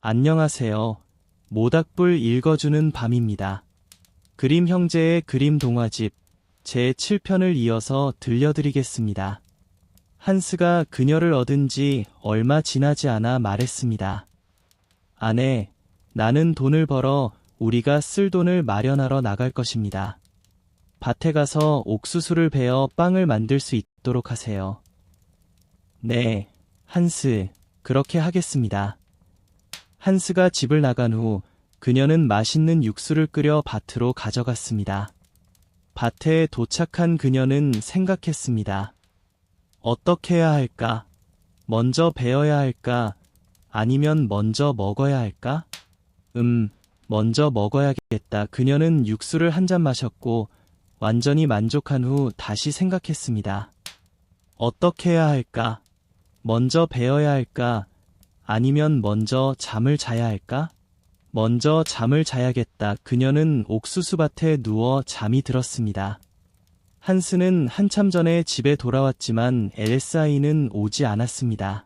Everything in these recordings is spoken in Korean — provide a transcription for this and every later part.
안녕하세요. 모닥불 읽어주는 밤입니다. 그림 형제의 그림 동화집 제 7편을 이어서 들려드리겠습니다. 한스가 그녀를 얻은 지 얼마 지나지 않아 말했습니다. 아내, 나는 돈을 벌어 우리가 쓸 돈을 마련하러 나갈 것입니다. 밭에 가서 옥수수를 베어 빵을 만들 수 있도록 하세요. 네, 한스, 그렇게 하겠습니다. 한스가 집을 나간 후 그녀는 맛있는 육수를 끓여 밭으로 가져갔습니다. 밭에 도착한 그녀는 생각했습니다. 어떻게 해야 할까? 먼저 베어야 할까? 아니면 먼저 먹어야 할까? 먼저 먹어야겠다. 그녀는 육수를 한 잔 마셨고 완전히 만족한 후 다시 생각했습니다. 어떻게 해야 할까? 먼저 베어야 할까? 아니면 먼저 잠을 자야 할까? 먼저 잠을 자야겠다. 그녀는 옥수수밭에 누워 잠이 들었습니다. 한스는 한참 전에 집에 돌아왔지만 엘사이는 오지 않았습니다.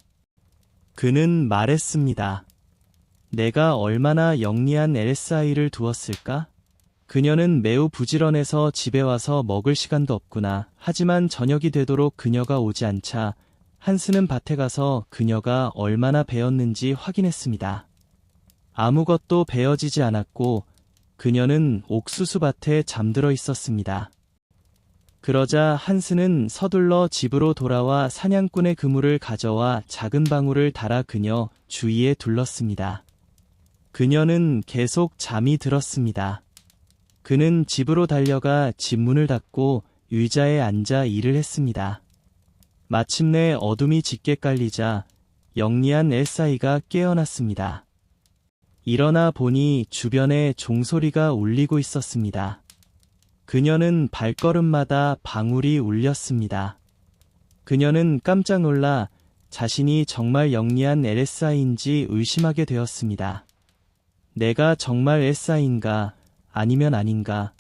그는 말했습니다. 내가 얼마나 영리한 엘사이를 두었을까? 그녀는 매우 부지런해서 집에 와서 먹을 시간도 없구나. 하지만 저녁이 되도록 그녀가 오지 않자 한스는 밭에 가서 그녀가 얼마나 베었는지 확인했습니다. 아무것도 베어지지 않았고 그녀는 옥수수밭에 잠들어 있었습니다. 그러자 한스는 서둘러 집으로 돌아와 사냥꾼의 그물을 가져와 작은 방울을 달아 그녀 주위에 둘렀습니다. 그녀는 계속 잠이 들었습니다. 그는 집으로 달려가 집 문을 닫고 의자에 앉아 일을 했습니다. 마침내 어둠이 짙게 깔리자 영리한 엘사이가 깨어났습니다. 일어나 보니 주변에 종소리가 울리고 있었습니다. 그녀는 발걸음마다 방울이 울렸습니다. 그녀는 깜짝 놀라 자신이 정말 영리한 엘사이인지 의심하게 되었습니다. 내가 정말 엘사이인가 아니면 아닌가?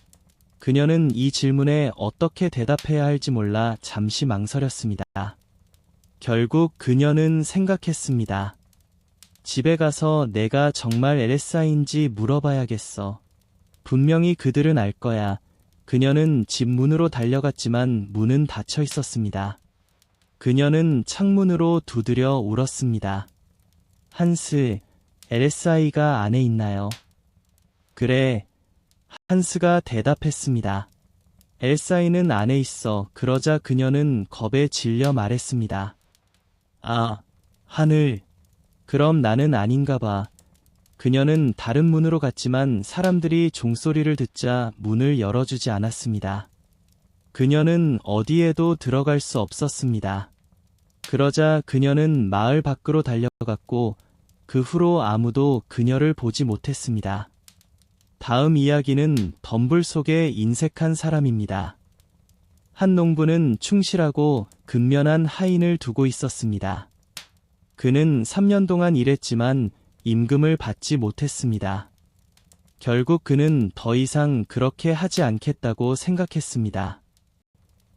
그녀는 이 질문에 어떻게 대답해야 할지 몰라 잠시 망설였습니다. 결국 그녀는 생각했습니다. 집에 가서 내가 정말 엘사인지 물어봐야겠어. 분명히 그들은 알 거야. 그녀는 집 문으로 달려갔지만 문은 닫혀 있었습니다. 그녀는 창문으로 두드려 울었습니다. 한스, 엘사이가 안에 있나요? 그래. 한스가 대답했습니다. 엘사이는 안에 있어. 그러자 그녀는 겁에 질려 말했습니다. 아, 하늘. 그럼 나는 아닌가 봐. 그녀는 다른 문으로 갔지만 사람들이 종소리를 듣자 문을 열어주지 않았습니다. 그녀는 어디에도 들어갈 수 없었습니다. 그러자 그녀는 마을 밖으로 달려갔고 그 후로 아무도 그녀를 보지 못했습니다. 다음 이야기는 덤불 속에 인색한 사람입니다. 한 농부는 충실하고 근면한 하인을 두고 있었습니다. 그는 3년 동안 일했지만 임금을 받지 못했습니다. 결국 그는 더 이상 그렇게 하지 않겠다고 생각했습니다.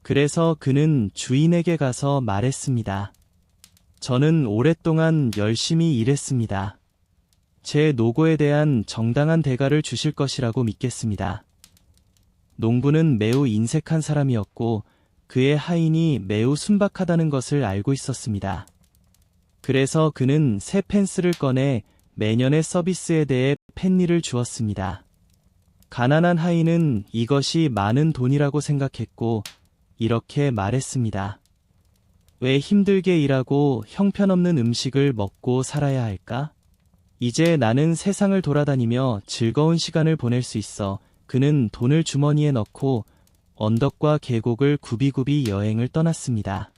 그래서 그는 주인에게 가서 말했습니다. 저는 오랫동안 열심히 일했습니다. 제 노고에 대한 정당한 대가를 주실 것이라고 믿겠습니다. 농부는 매우 인색한 사람이었고 그의 하인이 매우 순박하다는 것을 알고 있었습니다. 그래서 그는 새 펜스를 꺼내 매년의 서비스에 대해 펜니를 주었습니다. 가난한 하인은 이것이 많은 돈이라고 생각했고 이렇게 말했습니다. 왜 힘들게 일하고 형편없는 음식을 먹고 살아야 할까? 이제 나는 세상을 돌아다니며 즐거운 시간을 보낼 수 있어. 그는 돈을 주머니에 넣고 언덕과 계곡을 굽이굽이 여행을 떠났습니다.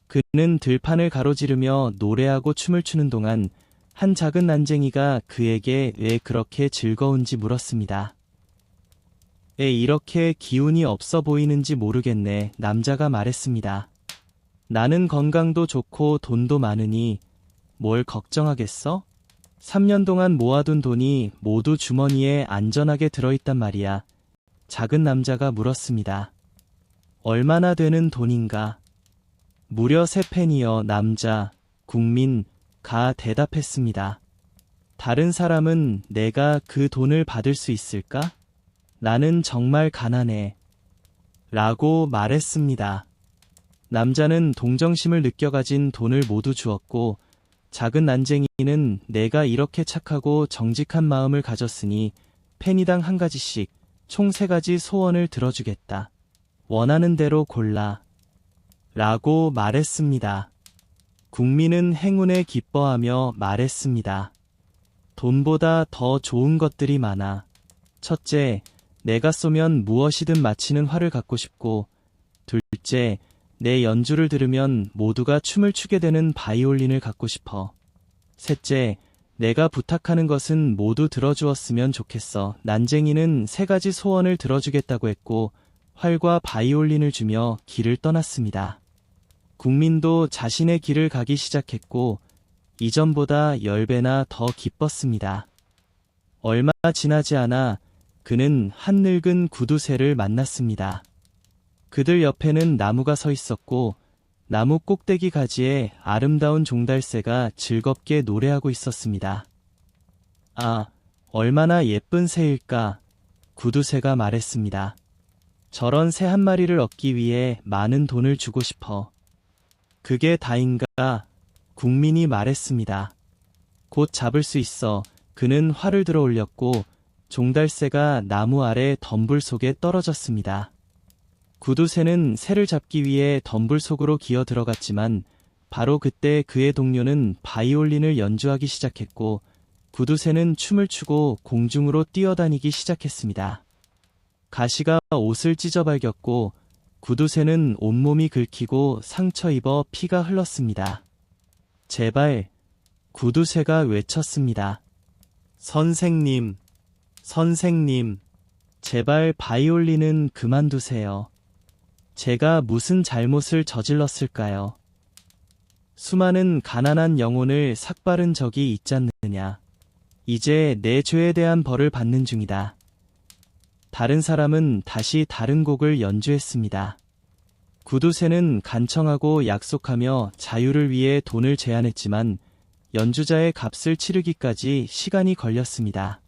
그는 들판을 가로지르며 노래하고 춤을 추는 동안 한 작은 난쟁이가 그에게 왜 그렇게 즐거운지 물었습니다. 왜 이렇게 기운이 없어 보이는지 모르겠네. 남자가 말했습니다. 나는 건강도 좋고 돈도 많으니 뭘 걱정하겠어? 3년 동안 모아둔 돈이 모두 주머니에 안전하게 들어있단 말이야. 작은 남자가 물었습니다. 얼마나 되는 돈인가? 무려 3펜이여. 남자, 국민, 가 대답했습니다. 다른 사람은 내가 그 돈을 받을 수 있을까? 나는 정말 가난해. 라고 말했습니다. 남자는 동정심을 느껴 가진 돈을 모두 주었고, 작은 난쟁이는 내가 이렇게 착하고 정직한 마음을 가졌으니 페니당 한 가지씩 총 3가지 소원을 들어주겠다. 원하는 대로 골라. 라고 말했습니다. 국민은 행운에 기뻐하며 말했습니다. 돈보다 더 좋은 것들이 많아. 첫째, 내가 쏘면 무엇이든 맞히는 활을 갖고 싶고, 둘째, 내 연주를 들으면 모두가 춤을 추게 되는 바이올린을 갖고 싶어. 셋째, 내가 부탁하는 것은 모두 들어주었으면 좋겠어. 난쟁이는 3가지 소원을 들어주겠다고 했고, 활과 바이올린을 주며 길을 떠났습니다. 국민도 자신의 길을 가기 시작했고, 이전보다 10배나 더 기뻤습니다. 얼마 지나지 않아 그는 한 늙은 구두쇠를 만났습니다. 그들 옆에는 나무가 서 있었고, 나무 꼭대기 가지에 아름다운 종달새가 즐겁게 노래하고 있었습니다. 아, 얼마나 예쁜 새일까? 구두쇠가 말했습니다. 저런 새 한 마리를 얻기 위해 많은 돈을 주고 싶어. 그게 다인가? 국민이 말했습니다. 곧 잡을 수 있어. 그는 활을 들어 올렸고, 종달새가 나무 아래 덤불 속에 떨어졌습니다. 구두쇠는 새를 잡기 위해 덤불 속으로 기어 들어갔지만, 바로 그때 그의 동료는 바이올린을 연주하기 시작했고, 구두쇠는 춤을 추고 공중으로 뛰어다니기 시작했습니다. 가시가 옷을 찢어발겼고, 구두쇠는 온몸이 긁히고 상처 입어 피가 흘렀습니다. 제발, 구두쇠가 외쳤습니다. 선생님, 선생님, 제발 바이올린은 그만두세요. 제가 무슨 잘못을 저질렀을까요? 수많은 가난한 영혼을 삭바른 적이 있지 않느냐. 이제 내 죄에 대한 벌을 받는 중이다. 다른 사람은 다시 다른 곡을 연주했습니다. 구두쇠는 간청하고 약속하며 자유를 위해 돈을 제안했지만 연주자의 값을 치르기까지 시간이 걸렸습니다.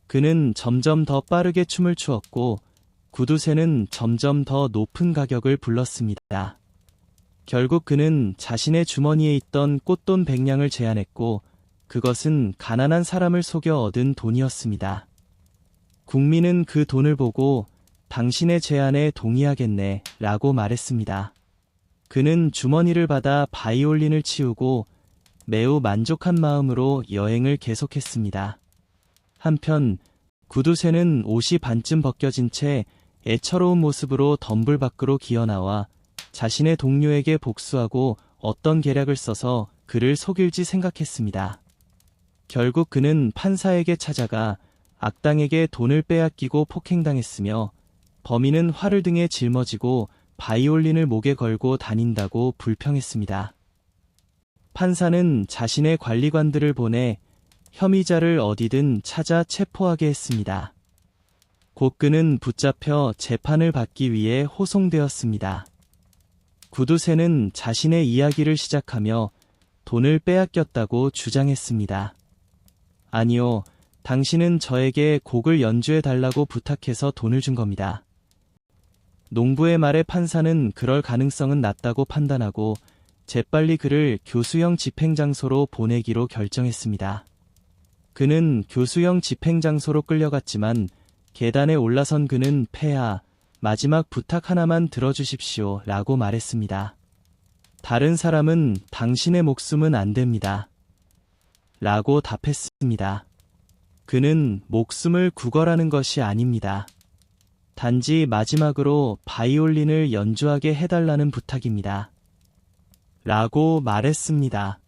그는 점점 더 빠르게 춤을 추었고 구두쇠는 점점 더 높은 가격을 불렀습니다. 결국 그는 자신의 주머니에 있던 꽃돈 100냥을 제안했고 그것은 가난한 사람을 속여 얻은 돈이었습니다. 국민은 그 돈을 보고 당신의 제안에 동의하겠네 라고 말했습니다. 그는 주머니를 받아 바이올린을 치우고 매우 만족한 마음으로 여행을 계속했습니다. 한편 구두쇠는 옷이 반쯤 벗겨진 채 애처로운 모습으로 덤불 밖으로 기어나와 자신의 동료에게 복수하고 어떤 계략을 써서 그를 속일지 생각했습니다. 결국 그는 판사에게 찾아가 악당에게 돈을 빼앗기고 폭행당했으며 범인은 활을 등에 짊어지고 바이올린을 목에 걸고 다닌다고 불평했습니다. 판사는 자신의 관리관들을 보내 혐의자를 어디든 찾아 체포하게 했습니다. 곧 그는 붙잡혀 재판을 받기 위해 호송되었습니다. 구두쇠는 자신의 이야기를 시작하며 돈을 빼앗겼다고 주장했습니다. 아니요, 당신은 저에게 곡을 연주해 달라고 부탁해서 돈을 준 겁니다. 농부의 말에 판사는 그럴 가능성은 낮다고 판단하고 재빨리 그를 교수형 집행장소로 보내기로 결정했습니다. 그는 교수형 집행장소로 끌려갔지만 계단에 올라선 그는 폐하, 마지막 부탁 하나만 들어주십시오 라고 말했습니다. 다른 사람은 당신의 목숨은 안 됩니다. 라고 답했습니다. 그는 목숨을 구걸하는 것이 아닙니다. 단지 마지막으로 바이올린을 연주하게 해달라는 부탁입니다. 라고 말했습니다.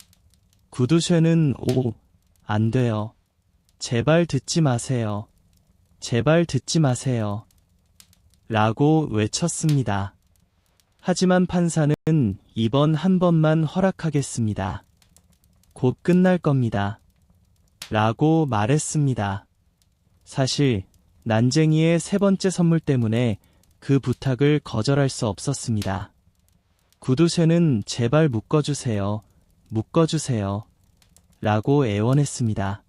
구두쇠는 안 돼요. 제발 듣지 마세요. 제발 듣지 마세요. 라고 외쳤습니다. 하지만 판사는 이번 한 번만 허락하겠습니다. 곧 끝날 겁니다. 라고 말했습니다. 사실 난쟁이의 3번째 선물 때문에 그 부탁을 거절할 수 없었습니다. 구두쇠는 제발 묶어주세요. 묶어주세요. 라고 애원했습니다.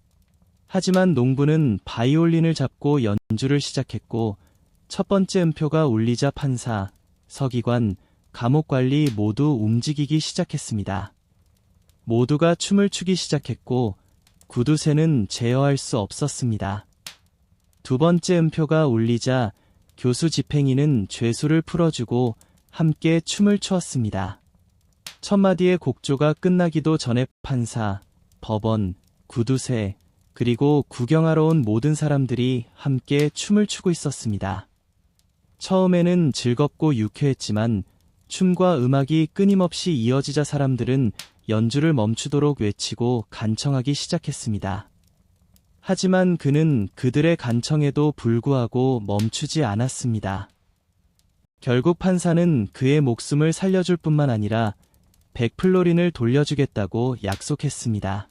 하지만 농부는 바이올린을 잡고 연주를 시작했고 첫 번째 음표가 울리자 판사, 서기관, 감옥관리 모두 움직이기 시작했습니다. 모두가 춤을 추기 시작했고 구두쇠는 제어할 수 없었습니다. 두 번째 음표가 울리자 교수 집행인은 죄수를 풀어주고 함께 춤을 추었습니다. 첫 마디의 곡조가 끝나기도 전에 판사, 법원, 구두쇠, 그리고 구경하러 온 모든 사람들이 함께 춤을 추고 있었습니다. 처음에는 즐겁고 유쾌했지만 춤과 음악이 끊임없이 이어지자 사람들은 연주를 멈추도록 외치고 간청하기 시작했습니다. 하지만 그는 그들의 간청에도 불구하고 멈추지 않았습니다. 결국 판사는 그의 목숨을 살려줄 뿐만 아니라 100플로린을 돌려주겠다고 약속했습니다.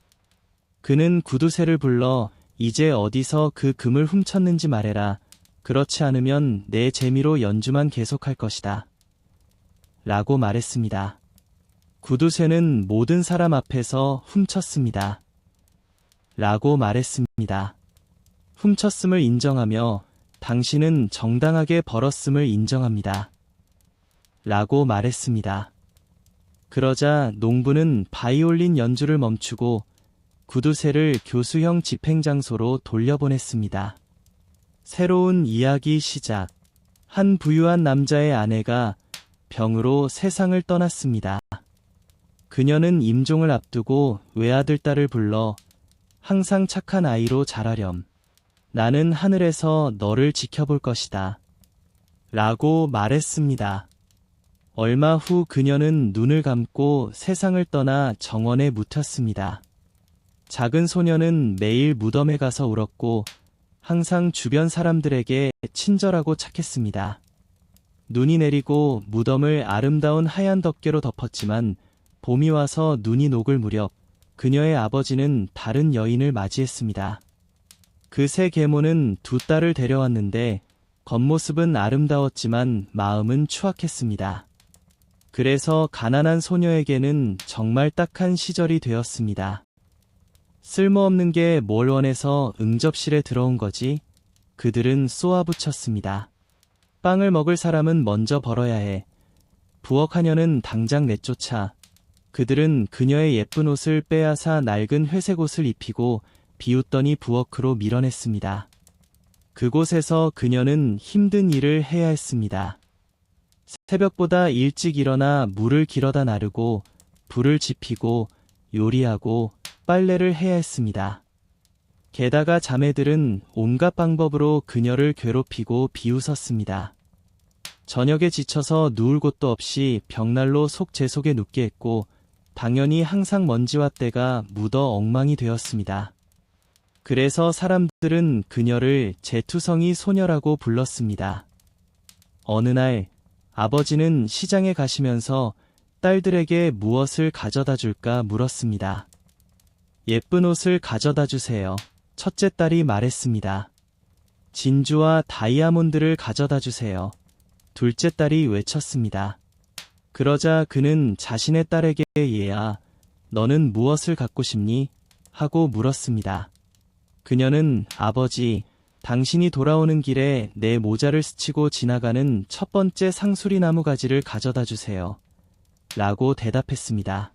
그는 구두쇠를 불러 이제 어디서 그 금을 훔쳤는지 말해라. 그렇지 않으면 내 재미로 연주만 계속할 것이다. 라고 말했습니다. 구두쇠는 모든 사람 앞에서 훔쳤습니다. 라고 말했습니다. 훔쳤음을 인정하며 당신은 정당하게 벌었음을 인정합니다. 라고 말했습니다. 그러자 농부는 바이올린 연주를 멈추고 구두쇠를 교수형 집행장소로 돌려보냈습니다. 새로운 이야기 시작. 한 부유한 남자의 아내가 병으로 세상을 떠났습니다. 그녀는 임종을 앞두고 외아들 딸을 불러 항상 착한 아이로 자라렴. 나는 하늘에서 너를 지켜볼 것이다. 라고 말했습니다. 얼마 후 그녀는 눈을 감고 세상을 떠나 정원에 묻혔습니다. 작은 소녀는 매일 무덤에 가서 울었고 항상 주변 사람들에게 친절하고 착했습니다. 눈이 내리고 무덤을 아름다운 하얀 덮개로 덮었지만 봄이 와서 눈이 녹을 무렵 그녀의 아버지는 다른 여인을 맞이했습니다. 그 새 계모는 두 딸을 데려왔는데 겉모습은 아름다웠지만 마음은 추악했습니다. 그래서 가난한 소녀에게는 정말 딱한 시절이 되었습니다. 쓸모없는 게 뭘 원해서 응접실에 들어온 거지? 그들은 쏘아붙였습니다. 빵을 먹을 사람은 먼저 벌어야 해. 부엌하녀는 당장 내쫓아. 그들은 그녀의 예쁜 옷을 빼앗아 낡은 회색 옷을 입히고 비웃더니 부엌으로 밀어냈습니다. 그곳에서 그녀는 힘든 일을 해야 했습니다. 새벽보다 일찍 일어나 물을 길어다 나르고 불을 지피고 요리하고 빨래를 해야 했습니다. 게다가 자매들은 온갖 방법으로 그녀를 괴롭히고 비웃었습니다. 저녁에 지쳐서 누울 곳도 없이 벽난로 제 속에 눕게 했고 당연히 항상 먼지와 때가 묻어 엉망이 되었습니다. 그래서 사람들은 그녀를 제투성이 소녀라고 불렀습니다. 어느 날 아버지는 시장에 가시면서 딸들에게 무엇을 가져다 줄까 물었습니다. 예쁜 옷을 가져다 주세요. 첫째 딸이 말했습니다. 진주와 다이아몬드를 가져다 주세요. 둘째 딸이 외쳤습니다. 그러자 그는 자신의 딸에게 얘야, 너는 무엇을 갖고 싶니? 하고 물었습니다. 그녀는 아버지, 당신이 돌아오는 길에 내 모자를 스치고 지나가는 첫 번째 상수리 나무 가지를 가져다 주세요. 라고 대답했습니다.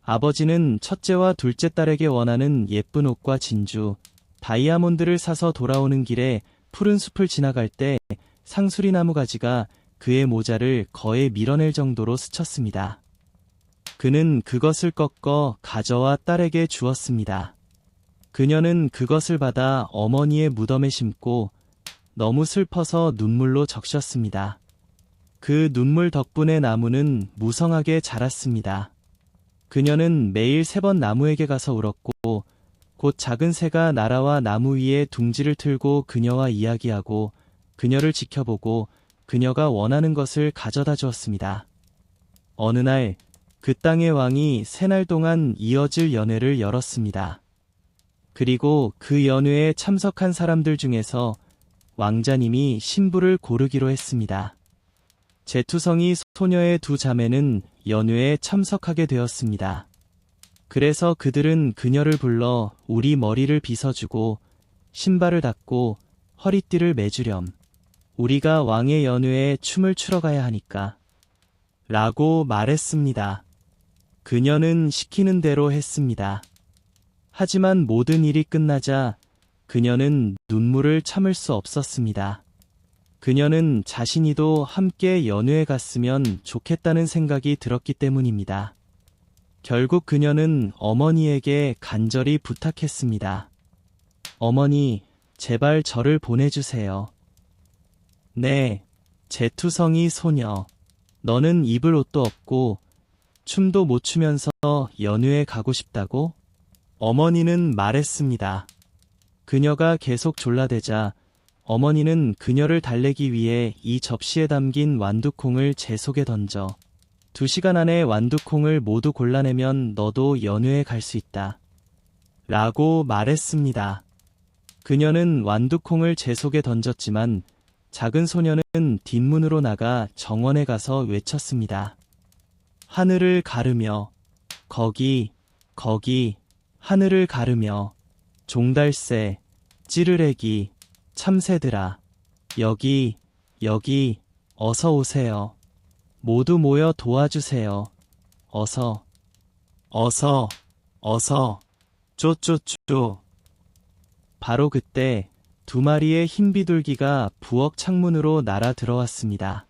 아버지는 첫째와 둘째 딸에게 원하는 예쁜 옷과 진주, 다이아몬드를 사서 돌아오는 길에 푸른 숲을 지나갈 때 상수리 나무 가지가 그의 모자를 거의 밀어낼 정도로 스쳤습니다. 그는 그것을 꺾어 가져와 딸에게 주었습니다. 그녀는 그것을 받아 어머니의 무덤에 심고 너무 슬퍼서 눈물로 적셨습니다. 그 눈물 덕분에 나무는 무성하게 자랐습니다. 그녀는 매일 3번 나무에게 가서 울었고 곧 작은 새가 날아와 나무 위에 둥지를 틀고 그녀와 이야기하고 그녀를 지켜보고 그녀가 원하는 것을 가져다 주었습니다. 어느 날 그 땅의 왕이 3날 동안 이어질 연회를 열었습니다. 그리고 그 연회에 참석한 사람들 중에서 왕자님이 신부를 고르기로 했습니다. 제투성이 소녀의 두 자매는 연회에 참석하게 되었습니다. 그래서 그들은 그녀를 불러 우리 머리를 빗어주고 신발을 닦고 허리띠를 매주렴. 우리가 왕의 연회에 춤을 추러 가야 하니까. 라고 말했습니다. 그녀는 시키는 대로 했습니다. 하지만 모든 일이 끝나자 그녀는 눈물을 참을 수 없었습니다. 그녀는 자신이도 함께 연회에 갔으면 좋겠다는 생각이 들었기 때문입니다. 결국 그녀는 어머니에게 간절히 부탁했습니다. 어머니, 제발 저를 보내주세요. 네, 제투성이 소녀. 너는 입을 옷도 없고 춤도 못 추면서 연회에 가고 싶다고? 어머니는 말했습니다. 그녀가 계속 졸라대자 어머니는 그녀를 달래기 위해 이 접시에 담긴 완두콩을 제 속에 던져 2시간 안에 완두콩을 모두 골라내면 너도 연회에 갈 수 있다. 라고 말했습니다. 그녀는 완두콩을 제 속에 던졌지만 작은 소녀는 뒷문으로 나가 정원에 가서 외쳤습니다. 하늘을 가르며 거기 하늘을 가르며 종달새 찌르레기 참새들아 여기 어서 오세요. 모두 모여 도와주세요. 어서 쪼쪼쪼. 바로 그때 2마리의 흰 비둘기가 부엌 창문으로 날아 들어왔습니다.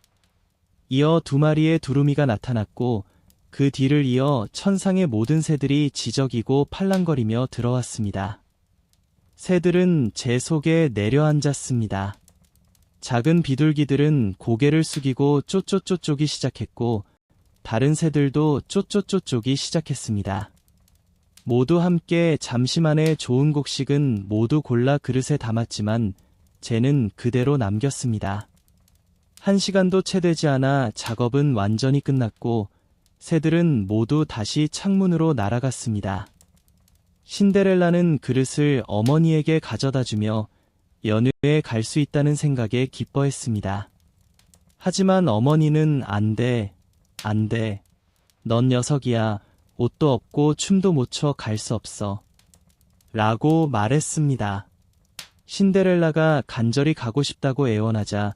이어 2마리의 두루미가 나타났고 그 뒤를 이어 천상의 모든 새들이 지저귀고 팔랑거리며 들어왔습니다. 새들은 제 속에 내려앉았습니다. 작은 비둘기들은 고개를 숙이고 쪼쪼쪼쪼기 시작했고 다른 새들도 쪼쪼쪼쪼기 시작했습니다. 모두 함께 잠시만의 좋은 곡식은 모두 골라 그릇에 담았지만 쟤는 그대로 남겼습니다. 1시간도 채 되지 않아 작업은 완전히 끝났고 새들은 모두 다시 창문으로 날아갔습니다. 신데렐라는 그릇을 어머니에게 가져다주며 연회에 갈 수 있다는 생각에 기뻐했습니다. 하지만 어머니는 안 돼. 넌 녀석이야. 옷도 없고 춤도 못 춰 갈 수 없어. 라고 말했습니다. 신데렐라가 간절히 가고 싶다고 애원하자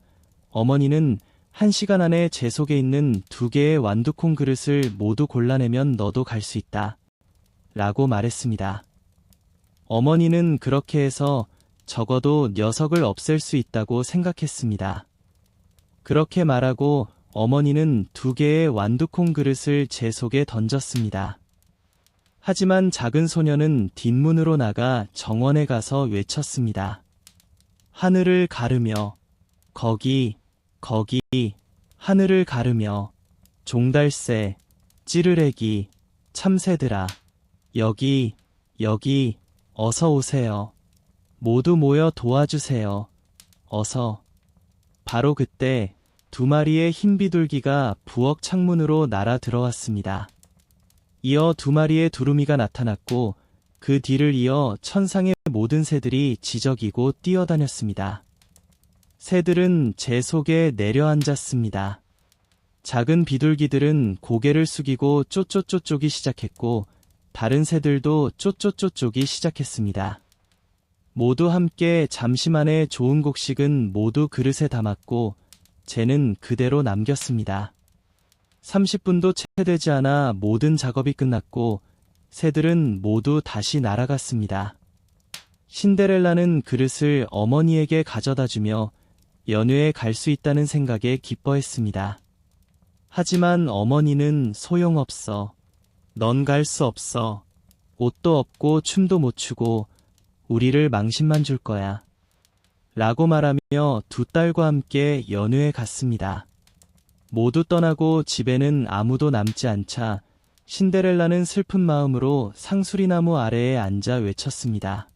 어머니는 1시간 안에 제 속에 있는 2개의 완두콩 그릇을 모두 골라내면 너도 갈 수 있다. 라고 말했습니다. 어머니는 그렇게 해서 적어도 녀석을 없앨 수 있다고 생각했습니다. 그렇게 말하고 어머니는 2개의 완두콩 그릇을 제 속에 던졌습니다. 하지만 작은 소녀는 뒷문으로 나가 정원에 가서 외쳤습니다. 하늘을 가르며 거기 하늘을 가르며 종달새 찌르레기 참새들아 여기 어서 오세요. 모두 모여 도와주세요. 어서. 바로 그때 2마리의 흰 비둘기가 부엌 창문으로 날아 들어왔습니다. 이어 2마리의 두루미가 나타났고 그 뒤를 이어 천상의 모든 새들이 지저귀고 뛰어다녔습니다. 새들은 제 속에 내려앉았습니다. 작은 비둘기들은 고개를 숙이고 쪼쪼쪼쪼기 시작했고 다른 새들도 쪼쪼쪼쪼기 시작했습니다. 모두 함께 잠시만의 좋은 곡식은 모두 그릇에 담았고 쟤는 그대로 남겼습니다. 30분도 채 되지 않아 모든 작업이 끝났고 새들은 모두 다시 날아갔습니다. 신데렐라는 그릇을 어머니에게 가져다주며 연회에 갈 수 있다는 생각에 기뻐했습니다. 하지만 어머니는 소용없어. 넌 갈 수 없어. 옷도 없고 춤도 못 추고 우리를 망신만 줄 거야. 라고 말하며 2딸과 함께 연회에 갔습니다. 모두 떠나고 집에는 아무도 남지 않자 신데렐라는 슬픈 마음으로 상수리나무 아래에 앉아 외쳤습니다.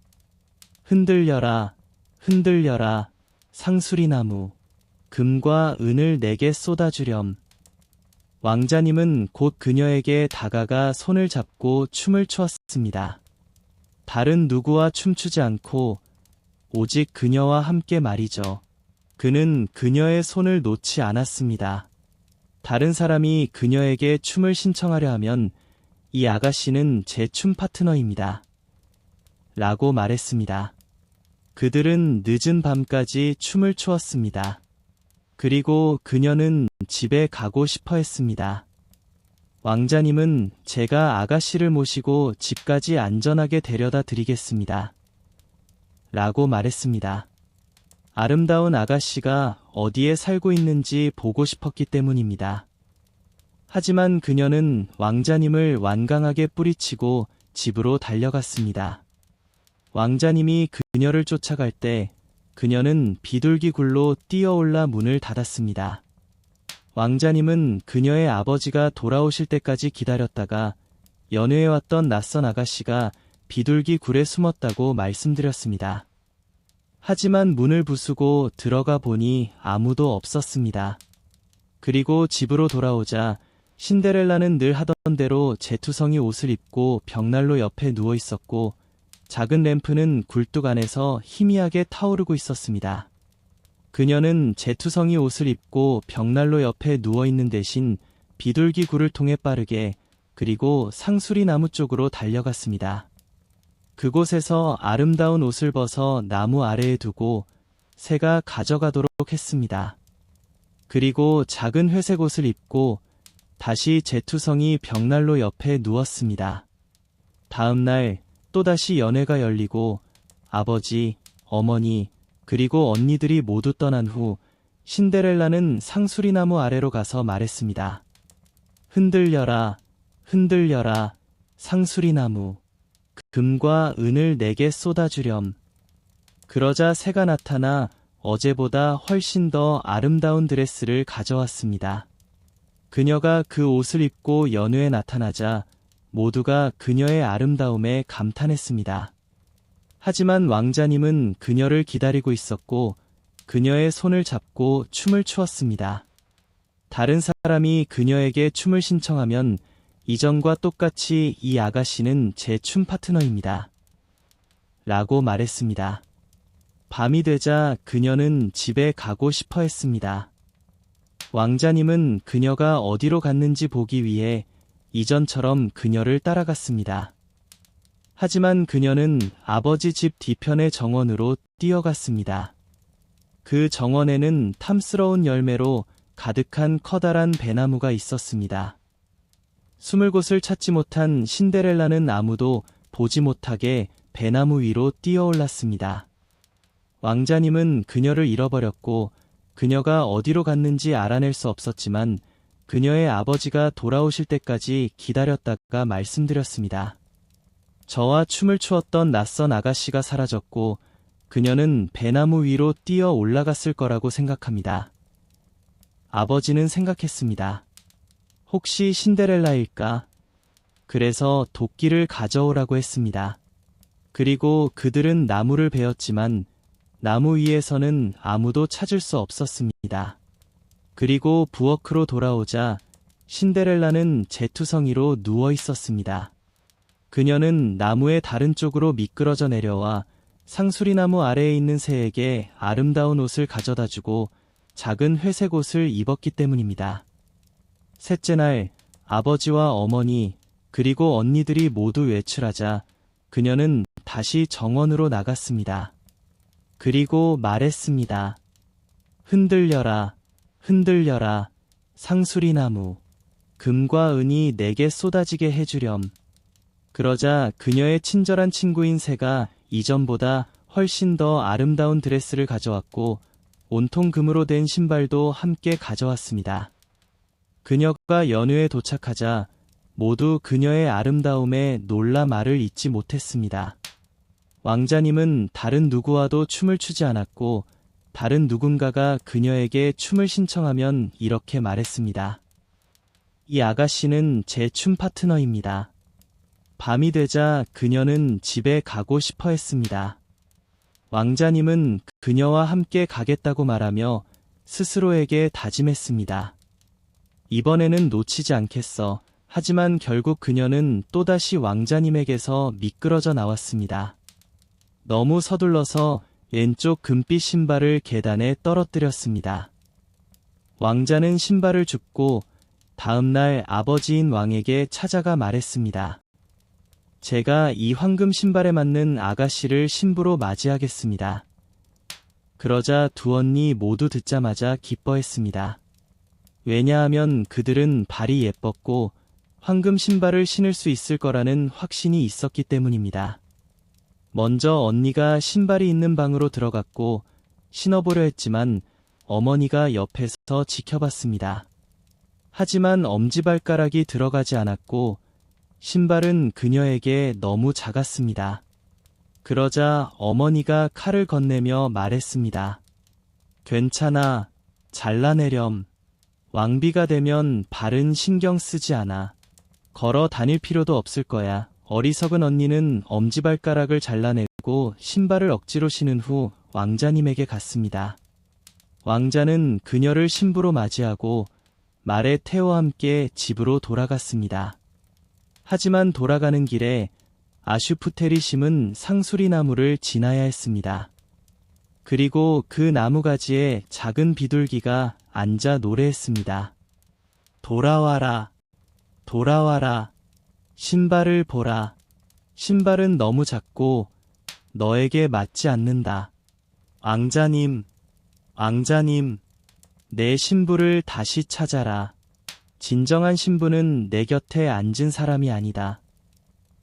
흔들려라, 상수리나무. 금과 은을 내게 쏟아주렴. 왕자님은 곧 그녀에게 다가가 손을 잡고 춤을 추었습니다. 다른 누구와 춤추지 않고 오직 그녀와 함께 말이죠. 그는 그녀의 손을 놓지 않았습니다. 다른 사람이 그녀에게 춤을 신청하려 하면 이 아가씨는 제 춤 파트너입니다. 라고 말했습니다. 그들은 늦은 밤까지 춤을 추었습니다. 그리고 그녀는 집에 가고 싶어 했습니다. 왕자님은 제가 아가씨를 모시고 집까지 안전하게 데려다 드리겠습니다. 라고 말했습니다. 아름다운 아가씨가 어디에 살고 있는지 보고 싶었기 때문입니다. 하지만 그녀는 왕자님을 완강하게 뿌리치고 집으로 달려갔습니다. 왕자님이 그녀를 쫓아갈 때 그녀는 비둘기 굴로 뛰어올라 문을 닫았습니다. 왕자님은 그녀의 아버지가 돌아오실 때까지 기다렸다가 연회에 왔던 낯선 아가씨가 비둘기 굴에 숨었다고 말씀드렸습니다. 하지만 문을 부수고 들어가 보니 아무도 없었습니다. 그리고 집으로 돌아오자 신데렐라는 늘 하던 대로 제투성이 옷을 입고 벽난로 옆에 누워 있었고 작은 램프는 굴뚝 안에서 희미하게 타오르고 있었습니다. 그녀는 제투성이 옷을 입고 벽난로 옆에 누워 있는 대신 비둘기 굴을 통해 빠르게 그리고 상수리 나무 쪽으로 달려갔습니다. 그곳에서 아름다운 옷을 벗어 나무 아래에 두고 새가 가져가도록 했습니다. 그리고 작은 회색 옷을 입고 다시 제투성이 벽난로 옆에 누웠습니다. 다음 날 또다시 연회가 열리고 아버지, 어머니, 그리고 언니들이 모두 떠난 후 신데렐라는 상수리나무 아래로 가서 말했습니다. 흔들려라, 흔들려라, 상수리나무. 금과 은을 내게 쏟아주렴. 그러자 새가 나타나 어제보다 훨씬 더 아름다운 드레스를 가져왔습니다. 그녀가 그 옷을 입고 연회에 나타나자 모두가 그녀의 아름다움에 감탄했습니다. 하지만 왕자님은 그녀를 기다리고 있었고 그녀의 손을 잡고 춤을 추었습니다. 다른 사람이 그녀에게 춤을 신청하면 이전과 똑같이 이 아가씨는 제 춤 파트너입니다. 라고 말했습니다. 밤이 되자 그녀는 집에 가고 싶어 했습니다. 왕자님은 그녀가 어디로 갔는지 보기 위해 이전처럼 그녀를 따라갔습니다. 하지만 그녀는 아버지 집 뒤편의 정원으로 뛰어갔습니다. 그 정원에는 탐스러운 열매로 가득한 커다란 배나무가 있었습니다. 숨을 곳을 찾지 못한 신데렐라는 아무도 보지 못하게 배나무 위로 뛰어올랐습니다. 왕자님은 그녀를 잃어버렸고 그녀가 어디로 갔는지 알아낼 수 없었지만 그녀의 아버지가 돌아오실 때까지 기다렸다가 말씀드렸습니다. 저와 춤을 추었던 낯선 아가씨가 사라졌고 그녀는 배나무 위로 뛰어 올라갔을 거라고 생각합니다. 아버지는 생각했습니다. 혹시 신데렐라일까? 그래서 도끼를 가져오라고 했습니다. 그리고 그들은 나무를 베었지만 나무 위에서는 아무도 찾을 수 없었습니다. 그리고 부엌으로 돌아오자 신데렐라는 제투성이로 누워 있었습니다. 그녀는 나무의 다른 쪽으로 미끄러져 내려와 상수리나무 아래에 있는 새에게 아름다운 옷을 가져다 주고 작은 회색 옷을 입었기 때문입니다. 셋째 날 아버지와 어머니 그리고 언니들이 모두 외출하자 그녀는 다시 정원으로 나갔습니다. 그리고 말했습니다. 흔들려라, 흔들려라, 상수리나무. 금과 은이 내게 쏟아지게 해주렴. 그러자 그녀의 친절한 친구인 새가 이전보다 훨씬 더 아름다운 드레스를 가져왔고 온통 금으로 된 신발도 함께 가져왔습니다. 그녀가 연회에 도착하자 모두 그녀의 아름다움에 놀라 말을 잇지 못했습니다. 왕자님은 다른 누구와도 춤을 추지 않았고 다른 누군가가 그녀에게 춤을 신청하면 이렇게 말했습니다. 이 아가씨는 제 춤 파트너입니다. 밤이 되자 그녀는 집에 가고 싶어 했습니다. 왕자님은 그녀와 함께 가겠다고 말하며 스스로에게 다짐했습니다. 이번에는 놓치지 않겠어. 하지만 결국 그녀는 또다시 왕자님에게서 미끄러져 나왔습니다. 너무 서둘러서 왼쪽 금빛 신발을 계단에 떨어뜨렸습니다. 왕자는 신발을 줍고 다음 날 아버지인 왕에게 찾아가 말했습니다. 제가 이 황금 신발에 맞는 아가씨를 신부로 맞이하겠습니다. 그러자 두 언니 모두 듣자마자 기뻐했습니다. 왜냐하면 그들은 발이 예뻤고 황금 신발을 신을 수 있을 거라는 확신이 있었기 때문입니다. 먼저 언니가 신발이 있는 방으로 들어갔고 신어보려 했지만 어머니가 옆에서 지켜봤습니다. 하지만 엄지발가락이 들어가지 않았고 신발은 그녀에게 너무 작았습니다. 그러자 어머니가 칼을 건네며 말했습니다. 괜찮아, 잘라내렴. 왕비가 되면 발은 신경 쓰지 않아. 걸어 다닐 필요도 없을 거야. 어리석은 언니는 엄지발가락을 잘라내고 신발을 억지로 신은 후 왕자님에게 갔습니다. 왕자는 그녀를 신부로 맞이하고 말에 태워 함께 집으로 돌아갔습니다. 하지만 돌아가는 길에 아슈푸텔이 심은 상수리 나무를 지나야 했습니다. 그리고 그 나무가지에 작은 비둘기가 앉아 노래했습니다. 돌아와라, 돌아와라, 신발을 보라. 신발은 너무 작고 너에게 맞지 않는다. 왕자님, 왕자님, 내 신부를 다시 찾아라. 진정한 신부는 내 곁에 앉은 사람이 아니다.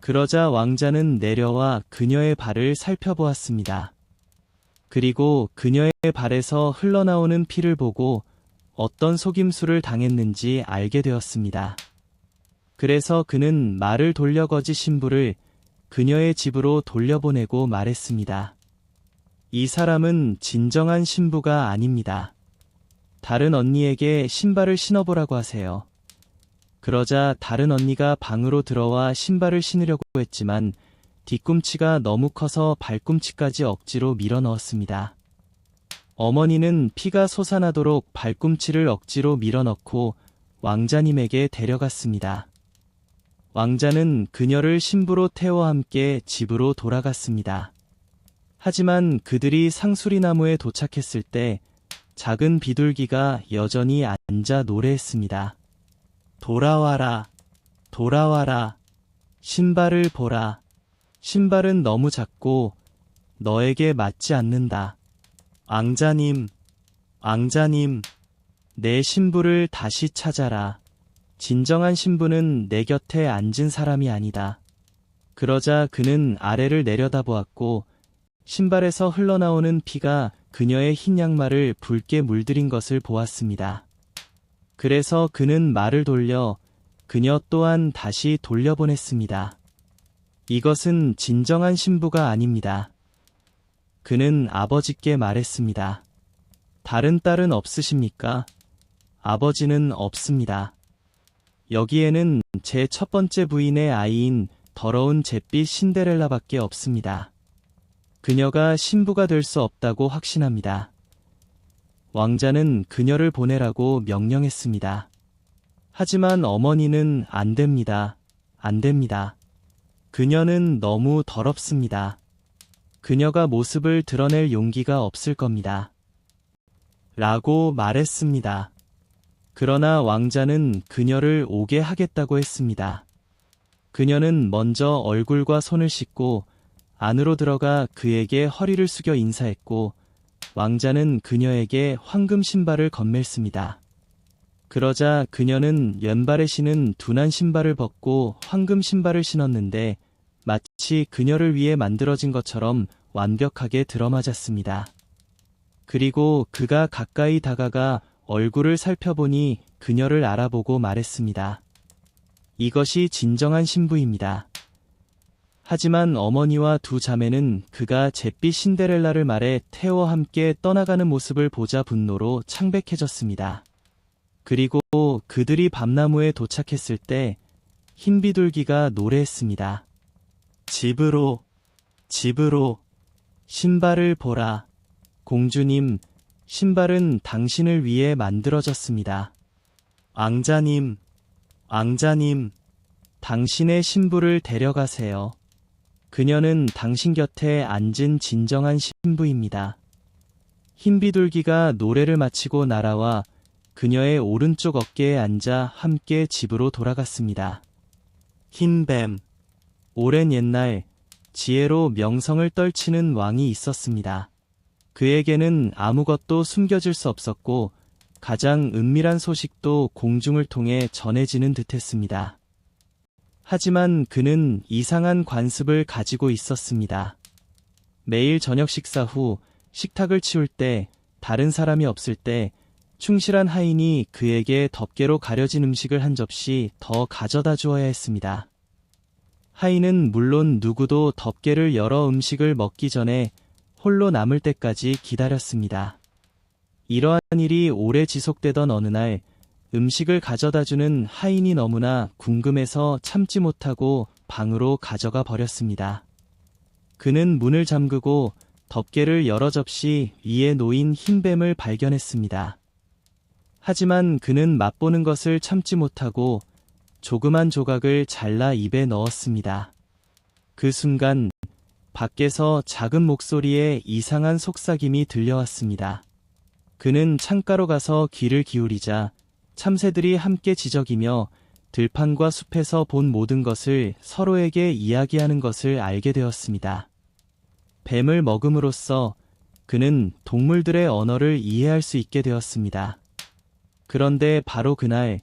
그러자 왕자는 내려와 그녀의 발을 살펴보았습니다. 그리고 그녀의 발에서 흘러나오는 피를 보고 어떤 속임수를 당했는지 알게 되었습니다. 그래서 그는 말을 돌려 거지 신부를 그녀의 집으로 돌려보내고 말했습니다. 이 사람은 진정한 신부가 아닙니다. 다른 언니에게 신발을 신어보라고 하세요. 그러자 다른 언니가 방으로 들어와 신발을 신으려고 했지만 뒤꿈치가 너무 커서 발꿈치까지 억지로 밀어 넣었습니다. 어머니는 피가 솟아나도록 발꿈치를 억지로 밀어 넣고 왕자님에게 데려갔습니다. 왕자는 그녀를 신부로 태워 함께 집으로 돌아갔습니다. 하지만 그들이 상수리나무에 도착했을 때 작은 비둘기가 여전히 앉아 노래했습니다. 돌아와라, 돌아와라, 신발을 보라. 신발은 너무 작고 너에게 맞지 않는다. 왕자님, 왕자님, 내 신부를 다시 찾아라. 진정한 신부는 내 곁에 앉은 사람이 아니다. 그러자 그는 아래를 내려다보았고 신발에서 흘러나오는 피가 그녀의 흰 양말을 붉게 물들인 것을 보았습니다. 그래서 그는 말을 돌려 그녀 또한 다시 돌려보냈습니다. 이것은 진정한 신부가 아닙니다. 그는 아버지께 말했습니다. 다른 딸은 없으십니까? 아버지는 없습니다. 여기에는 제 첫 번째 부인의 아이인 더러운 잿빛 신데렐라밖에 없습니다. 그녀가 신부가 될 수 없다고 확신합니다. 왕자는 그녀를 보내라고 명령했습니다. 하지만 어머니는 안 됩니다. 안 됩니다. 그녀는 너무 더럽습니다. 그녀가 모습을 드러낼 용기가 없을 겁니다. 라고 말했습니다. 그러나 왕자는 그녀를 오게 하겠다고 했습니다. 그녀는 먼저 얼굴과 손을 씻고 안으로 들어가 그에게 허리를 숙여 인사했고 왕자는 그녀에게 황금 신발을 건넸습니다. 그러자 그녀는 왼발에 신은 둔한 신발을 벗고 황금 신발을 신었는데 마치 그녀를 위해 만들어진 것처럼 완벽하게 들어맞았습니다. 그리고 그가 가까이 다가가 얼굴을 살펴보니 그녀를 알아보고 말했습니다. 이것이 진정한 신부입니다. 하지만 어머니와 두 자매는 그가 잿빛 신데렐라를 말에 태워 함께 떠나가는 모습을 보자 분노로 창백해졌습니다. 그리고 그들이 밤나무에 도착했을 때 흰 비둘기가 노래했습니다. 집으로, 집으로, 신발을 보라. 공주님, 신발은 당신을 위해 만들어졌습니다. 왕자님, 왕자님, 당신의 신부를 데려가세요. 그녀는 당신 곁에 앉은 진정한 신부입니다. 흰 비둘기가 노래를 마치고 날아와 그녀의 오른쪽 어깨에 앉아 함께 집으로 돌아갔습니다. 흰 뱀. 오랜 옛날 지혜로 명성을 떨치는 왕이 있었습니다. 그에게는 아무것도 숨겨질 수 없었고 가장 은밀한 소식도 공중을 통해 전해지는 듯했습니다. 하지만 그는 이상한 관습을 가지고 있었습니다. 매일 저녁 식사 후 식탁을 치울 때, 다른 사람이 없을 때 충실한 하인이 그에게 덮개로 가려진 음식을 한 접시 더 가져다 주어야 했습니다. 하인은 물론 누구도 덮개를 열어 음식을 먹기 전에 홀로 남을 때까지 기다렸습니다. 이러한 일이 오래 지속되던 어느 날, 음식을 가져다 주는 하인이 너무나 궁금해서 참지 못하고 방으로 가져가 버렸습니다. 그는 문을 잠그고 덮개를 여러 접시 위에 놓인 흰 뱀을 발견했습니다. 하지만 그는 맛보는 것을 참지 못하고 조그만 조각을 잘라 입에 넣었습니다. 그 순간 밖에서 작은 목소리에 이상한 속삭임이 들려왔습니다. 그는 창가로 가서 귀를 기울이자 참새들이 함께 지저귀며 들판과 숲에서 본 모든 것을 서로에게 이야기하는 것을 알게 되었습니다. 뱀을 먹음으로써 그는 동물들의 언어를 이해할 수 있게 되었습니다. 그런데 바로 그날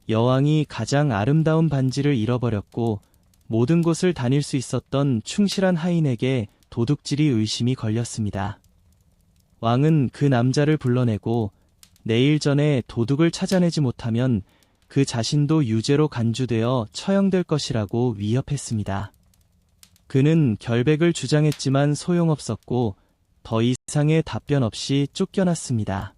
여왕이 가장 아름다운 반지를 잃어버렸고 모든 곳을 다닐 수 있었던 충실한 하인에게 도둑질이 의심이 걸렸습니다. 왕은 그 남자를 불러내고 내일 전에 도둑을 찾아내지 못하면 그 자신도 유죄로 간주되어 처형될 것이라고 위협했습니다. 그는 결백을 주장했지만 소용없었고 더 이상의 답변 없이 쫓겨났습니다.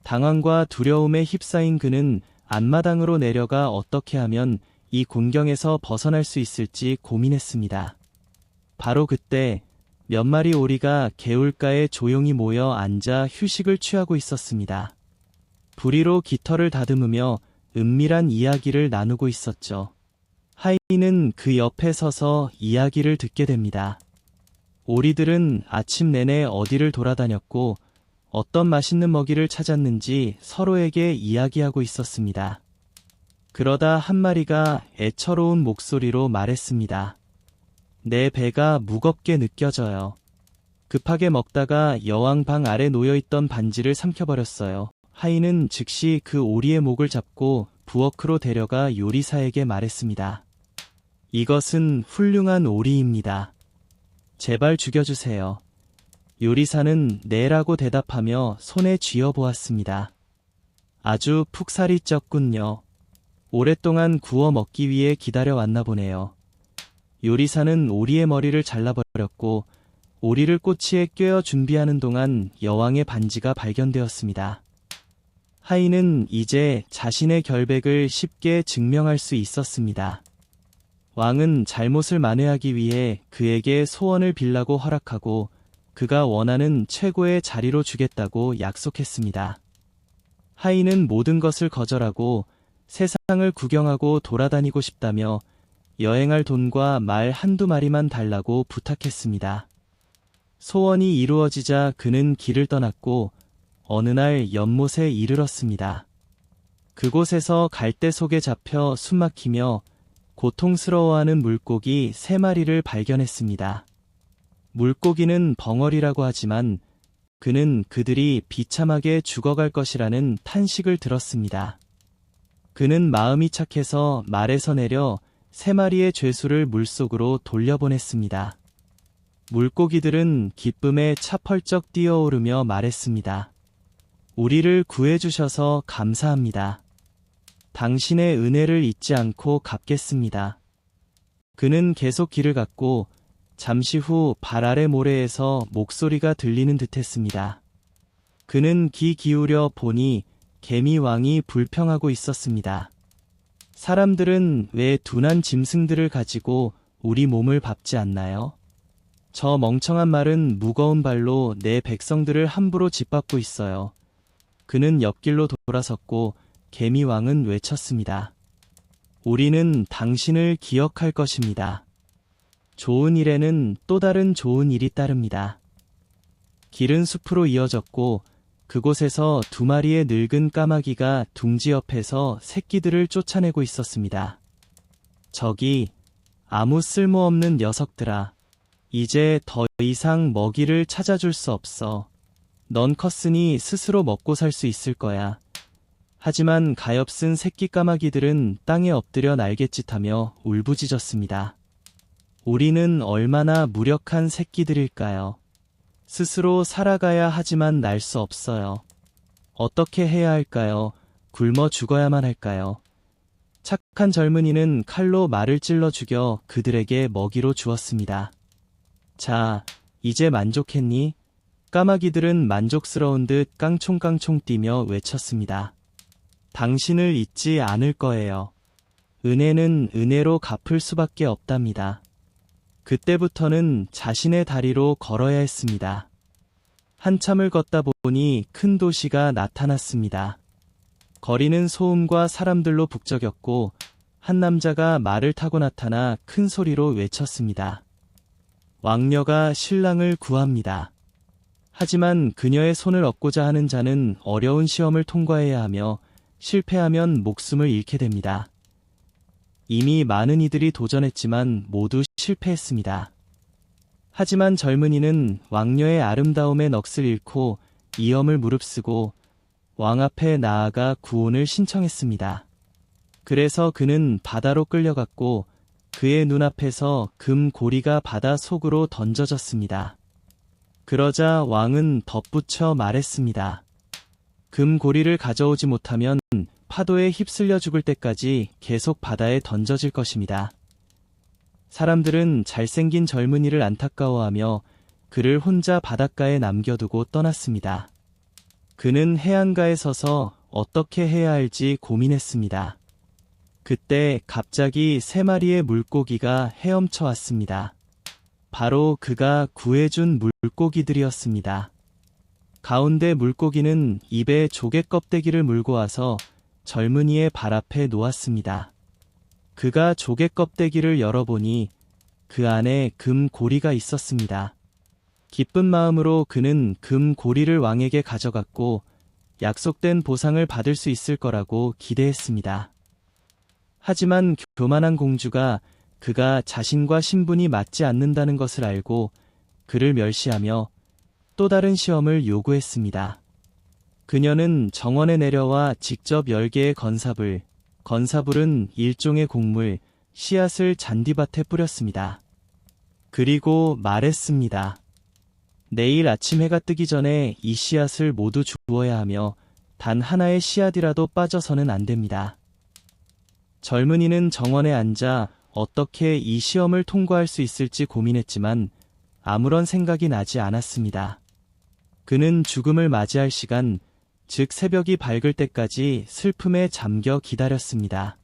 당황과 두려움에 휩싸인 그는 앞마당으로 내려가 어떻게 하면 이 곤경에서 벗어날 수 있을지 고민했습니다. 바로 그때 몇 마리 오리가 개울가에 조용히 모여 앉아 휴식을 취하고 있었습니다. 부리로 깃털을 다듬으며 은밀한 이야기를 나누고 있었죠. 하인은 그 옆에 서서 이야기를 듣게 됩니다. 오리들은 아침 내내 어디를 돌아다녔고 어떤 맛있는 먹이를 찾았는지 서로에게 이야기하고 있었습니다. 그러다 한 마리가 애처로운 목소리로 말했습니다. 내 배가 무겁게 느껴져요. 급하게 먹다가 여왕 방 아래 놓여있던 반지를 삼켜버렸어요. 하인은 즉시 그 오리의 목을 잡고 부엌으로 데려가 요리사에게 말했습니다. 이것은 훌륭한 오리입니다. 제발 죽여주세요. 요리사는 네라고 대답하며 손에 쥐어보았습니다. 아주 푹살이 쪘군요. 오랫동안 구워 먹기 위해 기다려왔나 보네요. 요리사는 오리의 머리를 잘라버렸고 오리를 꼬치에 꿰어 준비하는 동안 여왕의 반지가 발견되었습니다. 하인은 이제 자신의 결백을 쉽게 증명할 수 있었습니다. 왕은 잘못을 만회하기 위해 그에게 소원을 빌라고 허락하고 그가 원하는 최고의 자리로 주겠다고 약속했습니다. 하인은 모든 것을 거절하고 세상을 구경하고 돌아다니고 싶다며 여행할 돈과 말 한두 마리만 달라고 부탁했습니다. 소원이 이루어지자 그는 길을 떠났고 어느 날 연못에 이르렀습니다. 그곳에서 갈대 속에 잡혀 숨막히며 고통스러워하는 물고기 3마리를 발견했습니다. 물고기는 벙어리라고 하지만 그는 그들이 비참하게 죽어갈 것이라는 탄식을 들었습니다. 그는 마음이 착해서 말에서 내려 3마리의 죄수를 물속으로 돌려보냈습니다. 물고기들은 기쁨에 차 펄쩍 뛰어오르며 말했습니다. 우리를 구해주셔서 감사합니다. 당신의 은혜를 잊지 않고 갚겠습니다. 그는 계속 길을 갔고 잠시 후 발 아래 모래에서 목소리가 들리는 듯했습니다. 그는 귀 기울여 보니 개미 왕이 불평하고 있었습니다. 사람들은 왜 둔한 짐승들을 가지고 우리 몸을 밟지 않나요? 저 멍청한 말은 무거운 발로 내 백성들을 함부로 짓밟고 있어요. 그는 옆길로 돌아섰고 개미 왕은 외쳤습니다. 우리는 당신을 기억할 것입니다. 좋은 일에는 또 다른 좋은 일이 따릅니다. 길은 숲으로 이어졌고 그곳에서 두 마리의 늙은 까마귀가 둥지 옆에서 새끼들을 쫓아내고 있었습니다. 저기, 아무 쓸모없는 녀석들아. 이제 더 이상 먹이를 찾아줄 수 없어. 넌 컸으니 스스로 먹고 살 수 있을 거야. 하지만 가엾은 새끼 까마귀들은 땅에 엎드려 날갯짓하며 울부짖었습니다. 우리는 얼마나 무력한 새끼들일까요? 스스로 살아가야 하지만 날 수 없어요. 어떻게 해야 할까요? 굶어 죽어야만 할까요? 착한 젊은이는 칼로 말을 찔러 죽여 그들에게 먹이로 주었습니다. 자, 이제 만족했니? 까마귀들은 만족스러운 듯 깡총깡총 뛰며 외쳤습니다. 당신을 잊지 않을 거예요. 은혜는 은혜로 갚을 수밖에 없답니다. 그때부터는 자신의 다리로 걸어야 했습니다. 한참을 걷다 보니 큰 도시가 나타났습니다. 거리는 소음과 사람들로 북적였고 한 남자가 말을 타고 나타나 큰 소리로 외쳤습니다. 왕녀가 신랑을 구합니다. 하지만 그녀의 손을 얻고자 하는 자는 어려운 시험을 통과해야 하며 실패하면 목숨을 잃게 됩니다. 이미 많은 이들이 도전했지만 모두 실패했습니다. 하지만 젊은이는 왕녀의 아름다움의 넋을 잃고 이엄을 무릅쓰고 왕 앞에 나아가 구원을 신청했습니다. 그래서 그는 바다로 끌려갔고 그의 눈앞에서 금 고리가 바다 속으로 던져졌습니다. 그러자 왕은 덧붙여 말했습니다. 금 고리를 가져오지 못하면 파도에 휩쓸려 죽을 때까지 계속 바다에 던져질 것입니다. 사람들은 잘생긴 젊은이를 안타까워하며 그를 혼자 바닷가에 남겨두고 떠났습니다. 그는 해안가에 서서 어떻게 해야 할지 고민했습니다. 그때 갑자기 3마리의 물고기가 헤엄쳐 왔습니다. 바로 그가 구해준 물고기들이었습니다. 가운데 물고기는 입에 조개 껍데기를 물고 와서 젊은이의 발 앞에 놓았습니다. 그가 조개 껍데기를 열어보니 그 안에 금 고리가 있었습니다. 기쁜 마음으로 그는 금 고리를 왕에게 가져갔고 약속된 보상을 받을 수 있을 거라고 기대했습니다. 하지만 교만한 공주가 그가 자신과 신분이 맞지 않는다는 것을 알고 그를 멸시하며 또 다른 시험을 요구했습니다. 그녀는 정원에 내려와 직접 10개의 건사불은 일종의 곡물, 씨앗을 잔디밭에 뿌렸습니다. 그리고 말했습니다. 내일 아침 해가 뜨기 전에 이 씨앗을 모두 주워야 하며 단 하나의 씨앗이라도 빠져서는 안 됩니다. 젊은이는 정원에 앉아 어떻게 이 시험을 통과할 수 있을지 고민했지만 아무런 생각이 나지 않았습니다. 그는 죽음을 맞이할 시간, 즉 새벽이 밝을 때까지 슬픔에 잠겨 기다렸습니다.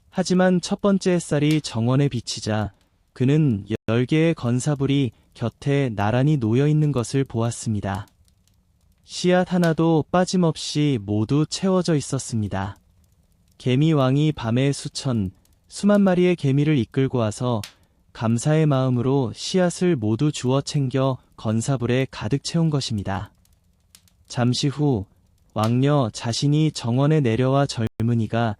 하지만 첫 번째 햇살이 정원에 비치자 그는 10개의 건사불이 곁에 나란히 놓여 있는 것을 보았습니다. 씨앗 하나도 빠짐없이 모두 채워져 있었습니다. 개미 왕이 밤에 수만 마리의 개미를 이끌고 와서 감사의 마음으로 씨앗을 모두 주워 챙겨 건사불에 가득 채운 것입니다. 잠시 후 왕녀 자신이 정원에 내려와 젊은이가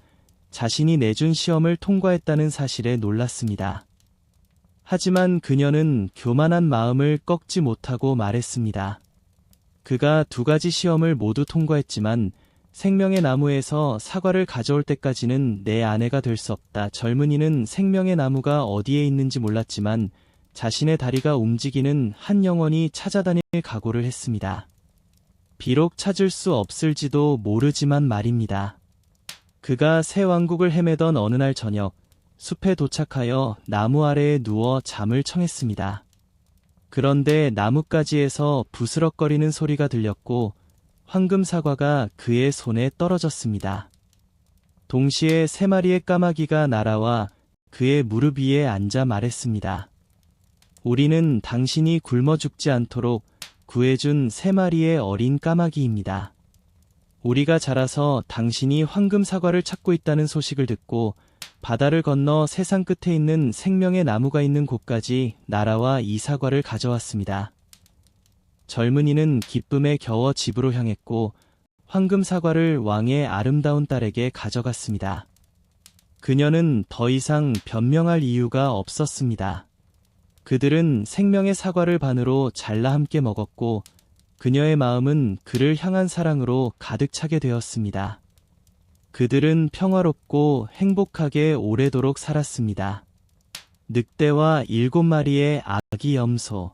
자신이 내준 시험을 통과했다는 사실에 놀랐습니다. 하지만 그녀는 교만한 마음을 꺾지 못하고 말했습니다. 그가 2가지 시험을 모두 통과했지만 생명의 나무에서 사과를 가져올 때까지는 내 아내가 될 수 없다. 젊은이는 생명의 나무가 어디에 있는지 몰랐지만 자신의 다리가 움직이는 한 영혼이 찾아다닐 각오를 했습니다. 비록 찾을 수 없을지도 모르지만 말입니다. 그가 새 왕국을 헤매던 어느 날 저녁, 숲에 도착하여 나무 아래에 누워 잠을 청했습니다. 그런데 나뭇가지에서 부스럭거리는 소리가 들렸고 황금 사과가 그의 손에 떨어졌습니다. 동시에 3마리의 까마귀가 날아와 그의 무릎 위에 앉아 말했습니다. 우리는 당신이 굶어 죽지 않도록 구해준 3마리의 어린 까마귀입니다. 우리가 자라서 당신이 황금 사과를 찾고 있다는 소식을 듣고 바다를 건너 세상 끝에 있는 생명의 나무가 있는 곳까지 날아와 이 사과를 가져왔습니다. 젊은이는 기쁨에 겨워 집으로 향했고 황금 사과를 왕의 아름다운 딸에게 가져갔습니다. 그녀는 더 이상 변명할 이유가 없었습니다. 그들은 생명의 사과를 반으로 잘라 함께 먹었고 그녀의 마음은 그를 향한 사랑으로 가득 차게 되었습니다. 그들은 평화롭고 행복하게 오래도록 살았습니다. 늑대와 7마리의 아기 염소.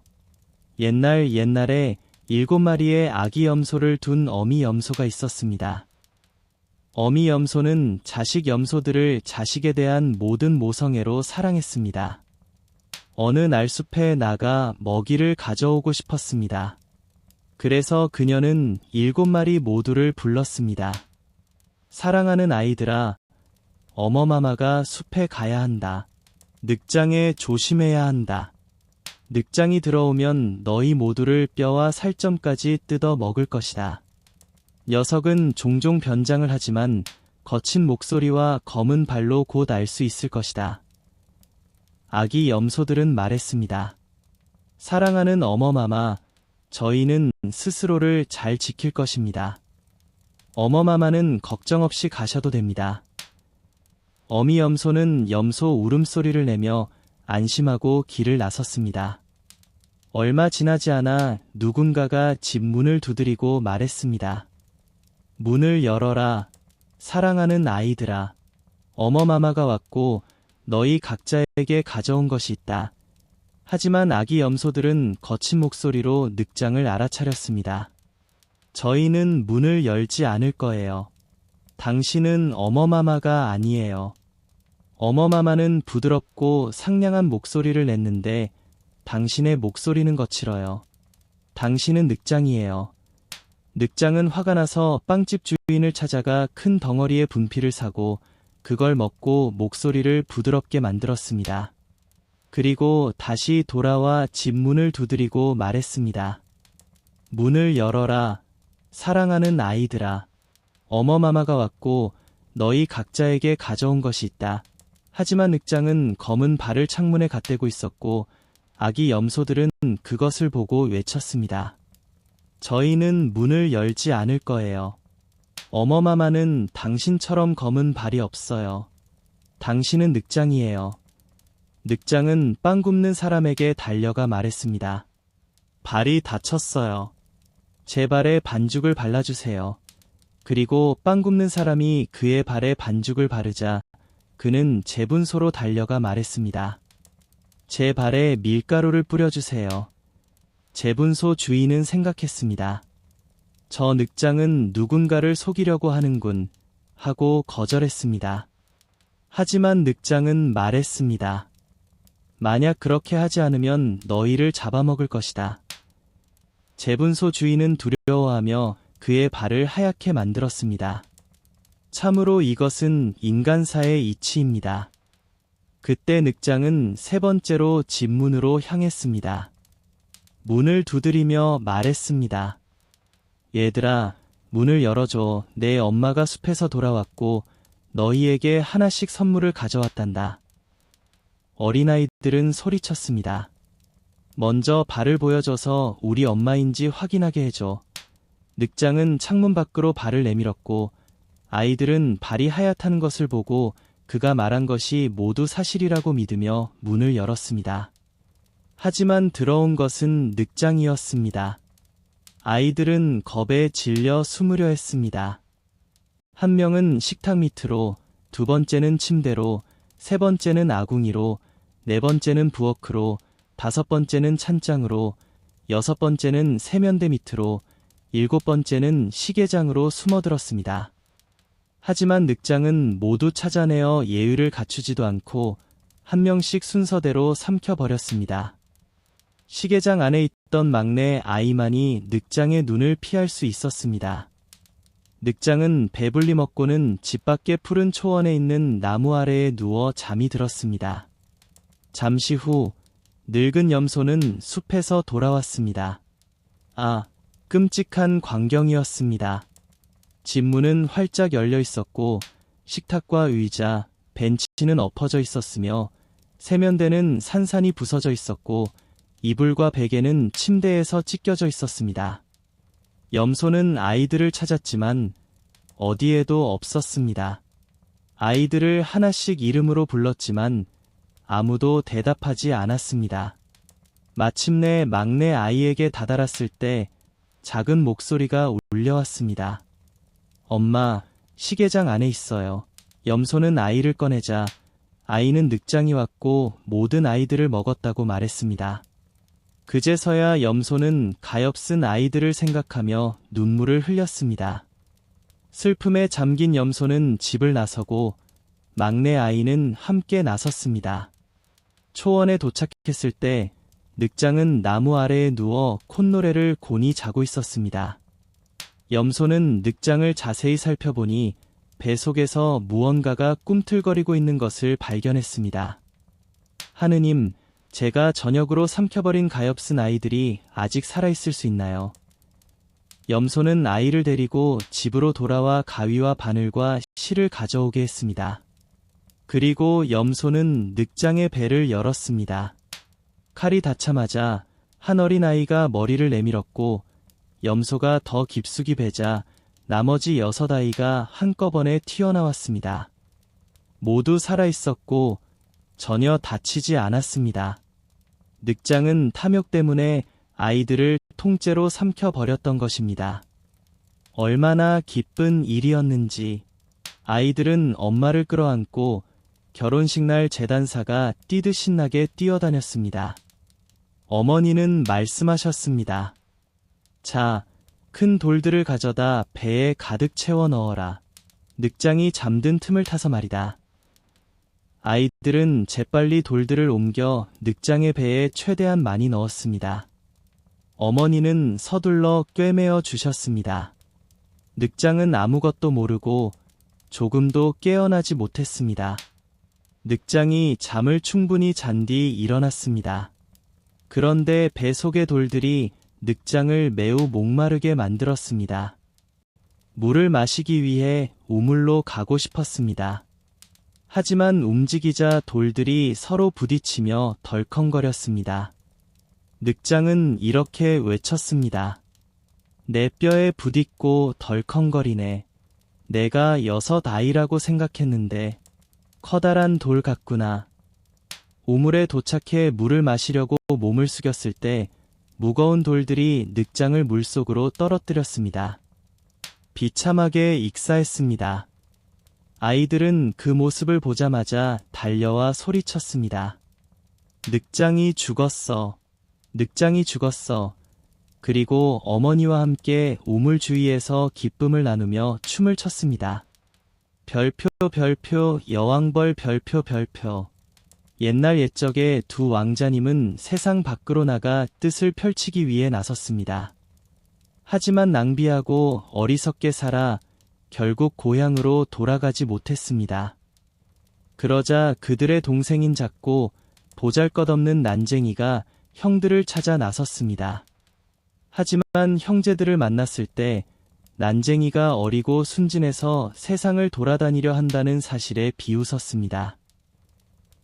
옛날에 7마리의 아기 염소를 둔 어미 염소가 있었습니다. 어미 염소는 자식 염소들을 자식에 대한 모든 모성애로 사랑했습니다. 어느 날 숲에 나가 먹이를 가져오고 싶었습니다. 그래서 그녀는 7마리 모두를 불렀습니다. 사랑하는 아이들아, 어머마마가 숲에 가야 한다. 늑장에 조심해야 한다. 늑장이 들어오면 너희 모두를 뼈와 살점까지 뜯어 먹을 것이다. 녀석은 종종 변장을 하지만 거친 목소리와 검은 발로 곧 알 수 있을 것이다. 아기 염소들은 말했습니다. 사랑하는 어머마마, 저희는 스스로를 잘 지킬 것입니다. 어머마마는 걱정 없이 가셔도 됩니다. 어미 염소는 염소 울음소리를 내며 안심하고 길을 나섰습니다. 얼마 지나지 않아 누군가가 집 문을 두드리고 말했습니다. 문을 열어라, 사랑하는 아이들아. 어머마마가 왔고 너희 각자에게 가져온 것이 있다. 하지만 아기 염소들은 거친 목소리로 늑장을 알아차렸습니다. 저희는 문을 열지 않을 거예요. 당신은 어머마마가 아니에요. 어머마마는 부드럽고 상냥한 목소리를 냈는데 당신의 목소리는 거칠어요. 당신은 늑장이에요. 늑장은 화가 나서 빵집 주인을 찾아가 큰 덩어리의 분필을 사고 그걸 먹고 목소리를 부드럽게 만들었습니다. 그리고 다시 돌아와 집 문을 두드리고 말했습니다. 문을 열어라, 사랑하는 아이들아. 어머마마가 왔고 너희 각자에게 가져온 것이 있다. 하지만 늑장은 검은 발을 창문에 갓대고 있었고 아기 염소들은 그것을 보고 외쳤습니다. 저희는 문을 열지 않을 거예요. 어머마마는 당신처럼 검은 발이 없어요. 당신은 늑장이에요. 늑장은 빵 굽는 사람에게 달려가 말했습니다. 발이 다쳤어요. 제 발에 반죽을 발라주세요. 그리고 빵 굽는 사람이 그의 발에 반죽을 바르자 그는 제분소로 달려가 말했습니다. 제 발에 밀가루를 뿌려주세요. 제분소 주인은 생각했습니다. 저 늑장은 누군가를 속이려고 하는군 하고 거절했습니다. 하지만 늑장은 말했습니다. 만약 그렇게 하지 않으면 너희를 잡아먹을 것이다. 제분소 주인은 두려워하며 그의 발을 하얗게 만들었습니다. 참으로 이것은 인간사의 이치입니다. 그때 늑장은 3번째로 집 문으로 향했습니다. 문을 두드리며 말했습니다. 얘들아, 문을 열어줘. 내 엄마가 숲에서 돌아왔고 너희에게 하나씩 선물을 가져왔단다. 어린아이들은 소리쳤습니다. 먼저 발을 보여줘서 우리 엄마인지 확인하게 해줘. 늑장은 창문 밖으로 발을 내밀었고 아이들은 발이 하얗다는 것을 보고 그가 말한 것이 모두 사실이라고 믿으며 문을 열었습니다. 하지만 들어온 것은 늑장이었습니다. 아이들은 겁에 질려 숨으려 했습니다. 한 명은 식탁 밑으로, 2번째는 침대로, 3번째는 아궁이로, 4번째는 부엌으로, 5번째는 찬장으로, 6번째는 세면대 밑으로, 7번째는 시계장으로 숨어들었습니다. 하지만 늑장은 모두 찾아내어 예의를 갖추지도 않고 한 명씩 순서대로 삼켜버렸습니다. 시계장 안에 있던 막내 아이만이 늑장의 눈을 피할 수 있었습니다. 늑장은 배불리 먹고는 집 밖의 푸른 초원에 있는 나무 아래에 누워 잠이 들었습니다. 잠시 후 늙은 염소는 숲에서 돌아왔습니다. 아, 끔찍한 광경이었습니다. 집 문은 활짝 열려 있었고 식탁과 의자, 벤치는 엎어져 있었으며 세면대는 산산이 부서져 있었고 이불과 베개는 침대에서 찢겨져 있었습니다. 염소는 아이들을 찾았지만 어디에도 없었습니다. 아이들을 하나씩 이름으로 불렀지만 아무도 대답하지 않았습니다. 마침내 막내 아이에게 다다랐을 때 작은 목소리가 울려왔습니다. 엄마, 시계장 안에 있어요. 염소는 아이를 꺼내자 아이는 늑장이 왔고 모든 아이들을 먹었다고 말했습니다. 그제서야 염소는 가엾은 아이들을 생각하며 눈물을 흘렸습니다. 슬픔에 잠긴 염소는 집을 나서고 막내 아이는 함께 나섰습니다. 초원에 도착했을 때 늑장은 나무 아래에 누워 콧노래를 곤히 자고 있었습니다. 염소는 늑장을 자세히 살펴보니 배 속에서 무언가가 꿈틀거리고 있는 것을 발견했습니다. 하느님, 제가 저녁으로 삼켜버린 가엾은 아이들이 아직 살아있을 수 있나요? 염소는 아이를 데리고 집으로 돌아와 가위와 바늘과 실을 가져오게 했습니다. 그리고 염소는 늑장의 배를 열었습니다. 칼이 닿자마자 한 어린아이가 머리를 내밀었고 염소가 더 깊숙이 베자 나머지 6아이가 한꺼번에 튀어나왔습니다. 모두 살아있었고 전혀 다치지 않았습니다. 늑장은 탐욕 때문에 아이들을 통째로 삼켜버렸던 것입니다. 얼마나 기쁜 일이었는지 아이들은 엄마를 끌어안고 결혼식 날 제단사가 뛰듯 신나게 뛰어다녔습니다. 어머니는 말씀하셨습니다. 자, 큰 돌들을 가져다 배에 가득 채워 넣어라. 늑장이 잠든 틈을 타서 말이다. 아이들은 재빨리 돌들을 옮겨 늑장의 배에 최대한 많이 넣었습니다. 어머니는 서둘러 꿰매어 주셨습니다. 늑장은 아무것도 모르고 조금도 깨어나지 못했습니다. 늑장이 잠을 충분히 잔 뒤 일어났습니다. 그런데 배 속의 돌들이 늑장을 매우 목마르게 만들었습니다. 물을 마시기 위해 우물로 가고 싶었습니다. 하지만 움직이자 돌들이 서로 부딪히며 덜컹거렸습니다. 늑장은 이렇게 외쳤습니다. 내 뼈에 부딪고 덜컹거리네. 내가 6아이라고 생각했는데 커다란 돌 같구나. 우물에 도착해 물을 마시려고 몸을 숙였을 때 무거운 돌들이 늑장을 물속으로 떨어뜨렸습니다. 비참하게 익사했습니다. 아이들은 그 모습을 보자마자 달려와 소리쳤습니다. 늑장이 죽었어. 늑장이 죽었어. 그리고 어머니와 함께 우물 주위에서 기쁨을 나누며 춤을 췄습니다. 별표 별표 여왕벌 별표 별표. 옛날 옛적에 두 왕자님은 세상 밖으로 나가 뜻을 펼치기 위해 나섰습니다. 하지만 낭비하고 어리석게 살아 결국 고향으로 돌아가지 못했습니다. 그러자 그들의 동생인 작고 보잘것없는 난쟁이가 형들을 찾아 나섰습니다. 하지만 형제들을 만났을 때 난쟁이가 어리고 순진해서 세상을 돌아다니려 한다는 사실에 비웃었습니다.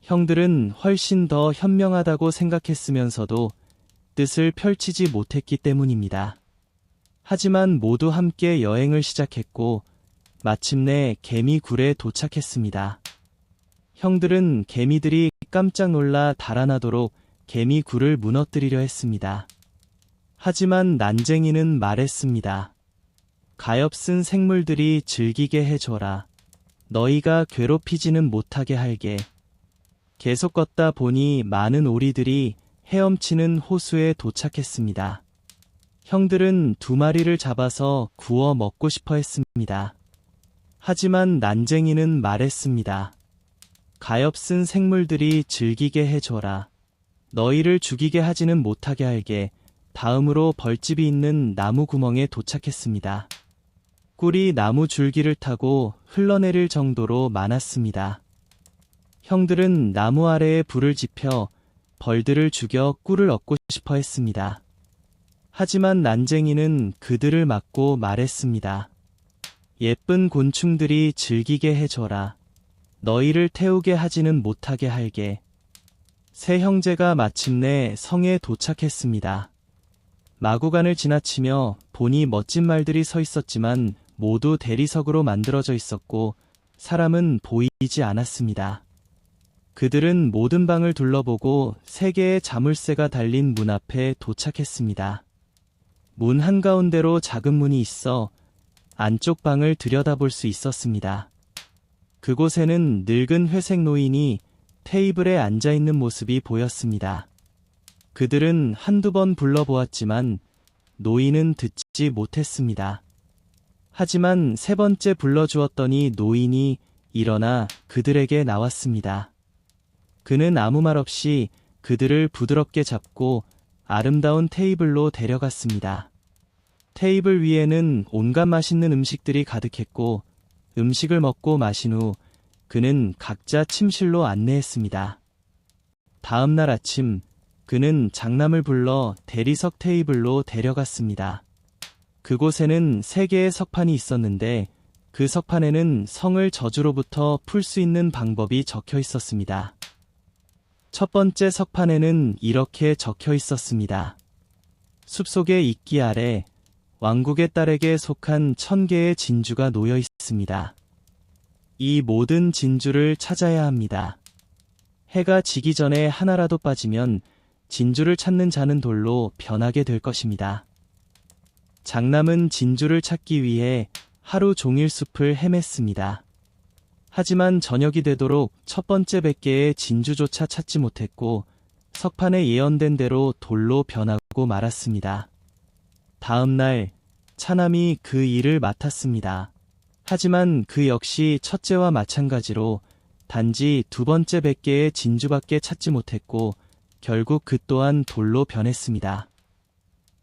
형들은 훨씬 더 현명하다고 생각했으면서도 뜻을 펼치지 못했기 때문입니다. 하지만 모두 함께 여행을 시작했고 마침내 개미굴에 도착했습니다. 형들은 개미들이 깜짝 놀라 달아나도록 개미굴을 무너뜨리려 했습니다. 하지만 난쟁이는 말했습니다. 가엾은 생물들이 즐기게 해줘라. 너희가 괴롭히지는 못하게 할게. 계속 걷다 보니 많은 오리들이 헤엄치는 호수에 도착했습니다. 형들은 2마리를 잡아서 구워 먹고 싶어 했습니다. 하지만 난쟁이는 말했습니다. 가엾은 생물들이 즐기게 해줘라. 너희를 죽이게 하지는 못하게 할게. 다음으로 벌집이 있는 나무 구멍에 도착했습니다. 꿀이 나무 줄기를 타고 흘러내릴 정도로 많았습니다. 형들은 나무 아래에 불을 지펴 벌들을 죽여 꿀을 얻고 싶어 했습니다. 하지만 난쟁이는 그들을 막고 말했습니다. 예쁜 곤충들이 즐기게 해줘라. 너희를 태우게 하지는 못하게 할게. 세 형제가 마침내 성에 도착했습니다. 마구간을 지나치며 보니 멋진 말들이 서 있었지만 모두 대리석으로 만들어져 있었고 사람은 보이지 않았습니다. 그들은 모든 방을 둘러보고 세 개의 자물쇠가 달린 문 앞에 도착했습니다. 문 한가운데로 작은 문이 있어 안쪽 방을 들여다볼 수 있었습니다. 그곳에는 늙은 회색 노인이 테이블에 앉아있는 모습이 보였습니다. 그들은 한두 번 불러보았지만 노인은 듣지 못했습니다. 하지만 세 번째 불러주었더니 노인이 일어나 그들에게 나왔습니다. 그는 아무 말 없이 그들을 부드럽게 잡고 아름다운 테이블로 데려갔습니다. 테이블 위에는 온갖 맛있는 음식들이 가득했고 음식을 먹고 마신 후 그는 각자 침실로 안내했습니다. 다음 날 아침 그는 장남을 불러 대리석 테이블로 데려갔습니다. 그곳에는 세 개의 석판이 있었는데 그 석판에는 성을 저주로부터 풀 수 있는 방법이 적혀 있었습니다. 첫 번째 석판에는 이렇게 적혀 있었습니다. 숲속의 이끼 아래 왕국의 딸에게 속한 1000개의 진주가 놓여 있습니다. 이 모든 진주를 찾아야 합니다. 해가 지기 전에 하나라도 빠지면 진주를 찾는 자는 돌로 변하게 될 것입니다. 장남은 진주를 찾기 위해 하루 종일 숲을 헤맸습니다. 하지만 저녁이 되도록 첫 번째 100개의 진주조차 찾지 못했고 석판에 예언된 대로 돌로 변하고 말았습니다. 다음 날 차남이 그 일을 맡았습니다. 하지만 그 역시 첫째와 마찬가지로 단지 두 번째 100개의 진주밖에 찾지 못했고 결국 그 또한 돌로 변했습니다.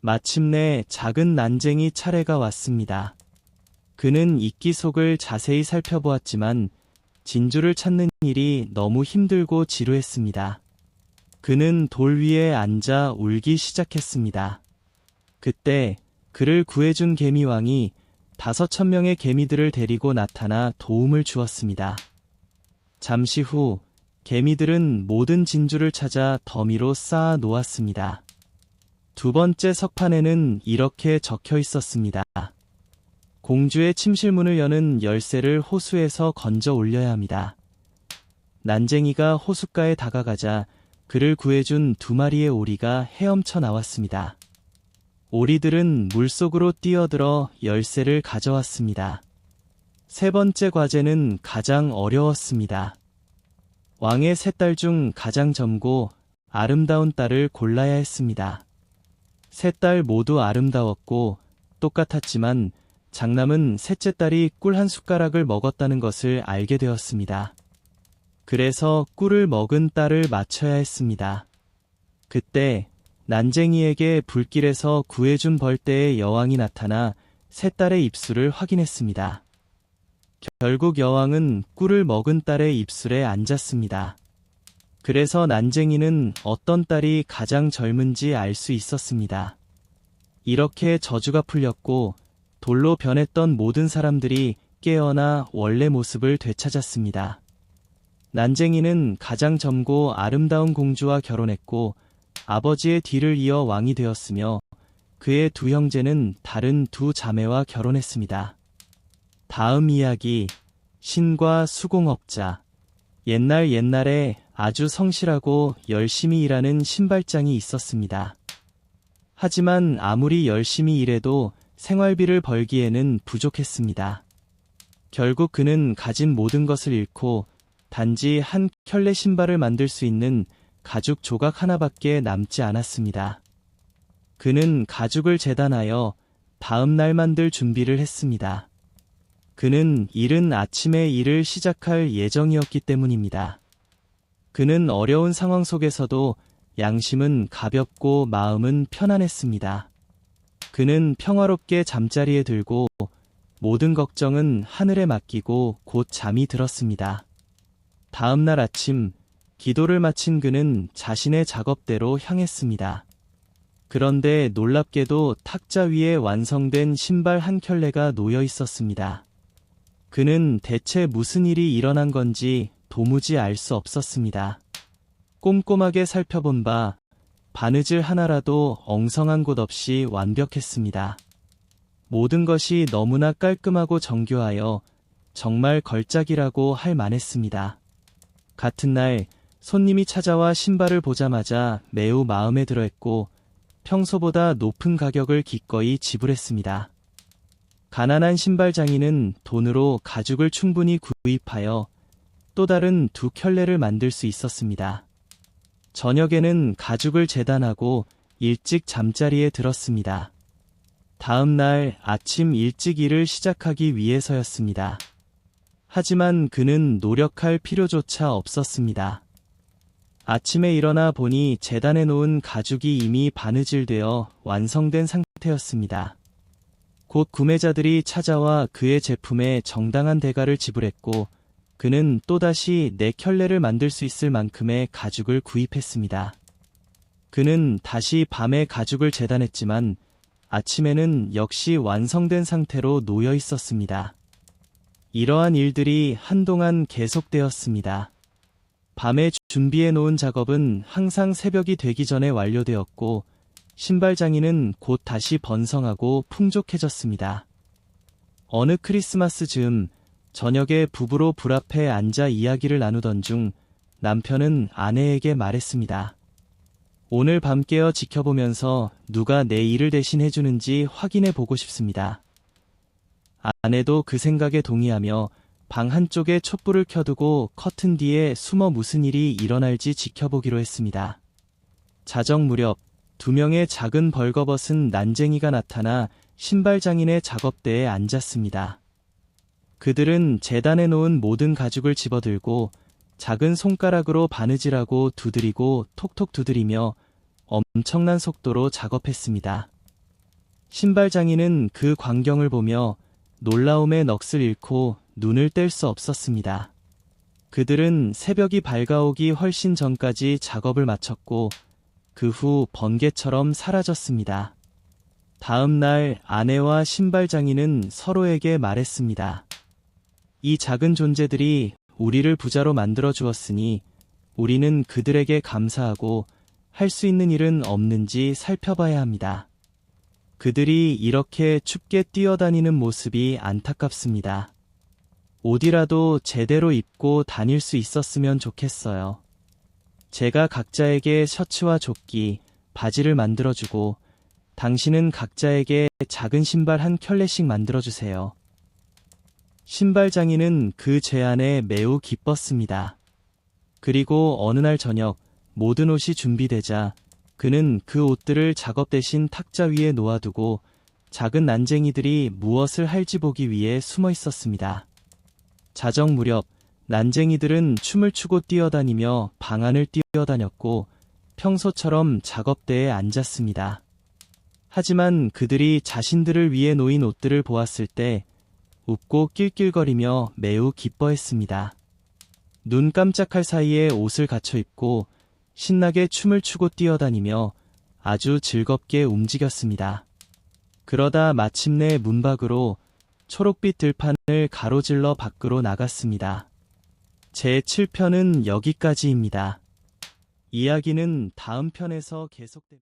마침내 작은 난쟁이 차례가 왔습니다. 그는 이끼 속을 자세히 살펴보았지만 진주를 찾는 일이 너무 힘들고 지루했습니다. 그는 돌 위에 앉아 울기 시작했습니다. 그때 그를 구해준 개미왕이 5,000명의 개미들을 데리고 나타나 도움을 주었습니다. 잠시 후 개미들은 모든 진주를 찾아 더미로 쌓아 놓았습니다. 두 번째 석판에는 이렇게 적혀 있었습니다. 공주의 침실문을 여는 열쇠를 호수에서 건져 올려야 합니다. 난쟁이가 호숫가에 다가가자 그를 구해준 2마리의 오리가 헤엄쳐 나왔습니다. 오리들은 물속으로 뛰어들어 열쇠를 가져왔습니다. 세 번째 과제는 가장 어려웠습니다. 왕의 3딸 중 가장 젊고 아름다운 딸을 골라야 했습니다. 3딸 모두 아름다웠고 똑같았지만 장남은 셋째 딸이 꿀 한 숟가락을 먹었다는 것을 알게 되었습니다. 그래서 꿀을 먹은 딸을 맞춰야 했습니다. 그때 난쟁이에게 불길에서 구해준 벌떼의 여왕이 나타나 세 딸의 입술을 확인했습니다. 결국 여왕은 꿀을 먹은 딸의 입술에 앉았습니다. 그래서 난쟁이는 어떤 딸이 가장 젊은지 알 수 있었습니다. 이렇게 저주가 풀렸고 돌로 변했던 모든 사람들이 깨어나 원래 모습을 되찾았습니다. 난쟁이는 가장 젊고 아름다운 공주와 결혼했고 아버지의 뒤를 이어 왕이 되었으며 그의 2 형제는 다른 2 자매와 결혼했습니다. 다음 이야기, 신과 수공업자. 옛날에 아주 성실하고 열심히 일하는 신발장이 있었습니다. 하지만 아무리 열심히 일해도 생활비를 벌기에는 부족했습니다. 결국 그는 가진 모든 것을 잃고 단지 한 켤레 신발을 만들 수 있는 가죽 조각 하나밖에 남지 않았습니다. 그는 가죽을 재단하여 다음 날 만들 준비를 했습니다. 그는 이른 아침에 일을 시작할 예정이었기 때문입니다. 그는 어려운 상황 속에서도 양심은 가볍고 마음은 편안했습니다. 그는 평화롭게 잠자리에 들고 모든 걱정은 하늘에 맡기고 곧 잠이 들었습니다. 다음 날 아침 기도를 마친 그는 자신의 작업대로 향했습니다. 그런데 놀랍게도 탁자 위에 완성된 신발 한 켤레가 놓여 있었습니다. 그는 대체 무슨 일이 일어난 건지 도무지 알 수 없었습니다. 꼼꼼하게 살펴본 바 바느질 하나라도 엉성한 곳 없이 완벽했습니다. 모든 것이 너무나 깔끔하고 정교하여 정말 걸작이라고 할 만했습니다. 같은 날 손님이 찾아와 신발을 보자마자 매우 마음에 들어했고 평소보다 높은 가격을 기꺼이 지불했습니다. 가난한 신발 장인은 돈으로 가죽을 충분히 구입하여 또 다른 두 켤레를 만들 수 있었습니다. 저녁에는 가죽을 재단하고 일찍 잠자리에 들었습니다. 다음 날 아침 일찍 일을 시작하기 위해서였습니다. 하지만 그는 노력할 필요조차 없었습니다. 아침에 일어나 보니 재단해 놓은 가죽이 이미 바느질되어 완성된 상태였습니다. 곧 구매자들이 찾아와 그의 제품에 정당한 대가를 지불했고 그는 또다시 4켤레를 만들 수 있을 만큼의 가죽을 구입했습니다. 그는 다시 밤에 가죽을 재단했지만 아침에는 역시 완성된 상태로 놓여 있었습니다. 이러한 일들이 한동안 계속되었습니다. 밤에 준비해 놓은 작업은 항상 새벽이 되기 전에 완료되었고 신발 장인은 곧 다시 번성하고 풍족해졌습니다. 어느 크리스마스 즈음 저녁에 부부로 불 앞에 앉아 이야기를 나누던 중 남편은 아내에게 말했습니다. 오늘 밤 깨어 지켜보면서 누가 내 일을 대신 해주는지 확인해 보고 싶습니다. 아내도 그 생각에 동의하며 방 한쪽에 촛불을 켜두고 커튼 뒤에 숨어 무슨 일이 일어날지 지켜보기로 했습니다. 자정 무렵 2명의 작은 벌거벗은 난쟁이가 나타나 신발 장인의 작업대에 앉았습니다. 그들은 재단해 놓은 모든 가죽을 집어들고 작은 손가락으로 바느질하고 두드리고 톡톡 두드리며 엄청난 속도로 작업했습니다. 신발 장인은 그 광경을 보며 놀라움의 넋을 잃고 눈을 뗄 수 없었습니다. 그들은 새벽이 밝아오기 훨씬 전까지 작업을 마쳤고 그 후 번개처럼 사라졌습니다. 다음 날 아내와 신발 장인은 서로에게 말했습니다. 이 작은 존재들이 우리를 부자로 만들어 주었으니 우리는 그들에게 감사하고 할 수 있는 일은 없는지 살펴봐야 합니다. 그들이 이렇게 춥게 뛰어다니는 모습이 안타깝습니다. 옷이라도 제대로 입고 다닐 수 있었으면 좋겠어요. 제가 각자에게 셔츠와 조끼, 바지를 만들어주고 당신은 각자에게 작은 신발 한 켤레씩 만들어주세요. 신발 장인은 그 제안에 매우 기뻤습니다. 그리고 어느 날 저녁 모든 옷이 준비되자 그는 그 옷들을 작업 대신 탁자 위에 놓아두고 작은 난쟁이들이 무엇을 할지 보기 위해 숨어 있었습니다. 자정 무렵 난쟁이들은 춤을 추고 뛰어다니며 방 안을 뛰어다녔고 평소처럼 작업대에 앉았습니다. 하지만 그들이 자신들을 위해 놓인 옷들을 보았을 때 웃고 낄낄거리며 매우 기뻐했습니다. 눈 깜짝할 사이에 옷을 갖춰 입고 신나게 춤을 추고 뛰어다니며 아주 즐겁게 움직였습니다. 그러다 마침내 문 밖으로 초록빛 들판을 가로질러 밖으로 나갔습니다. 제 7편은 여기까지입니다. 이야기는 다음 편에서 계속됩니다.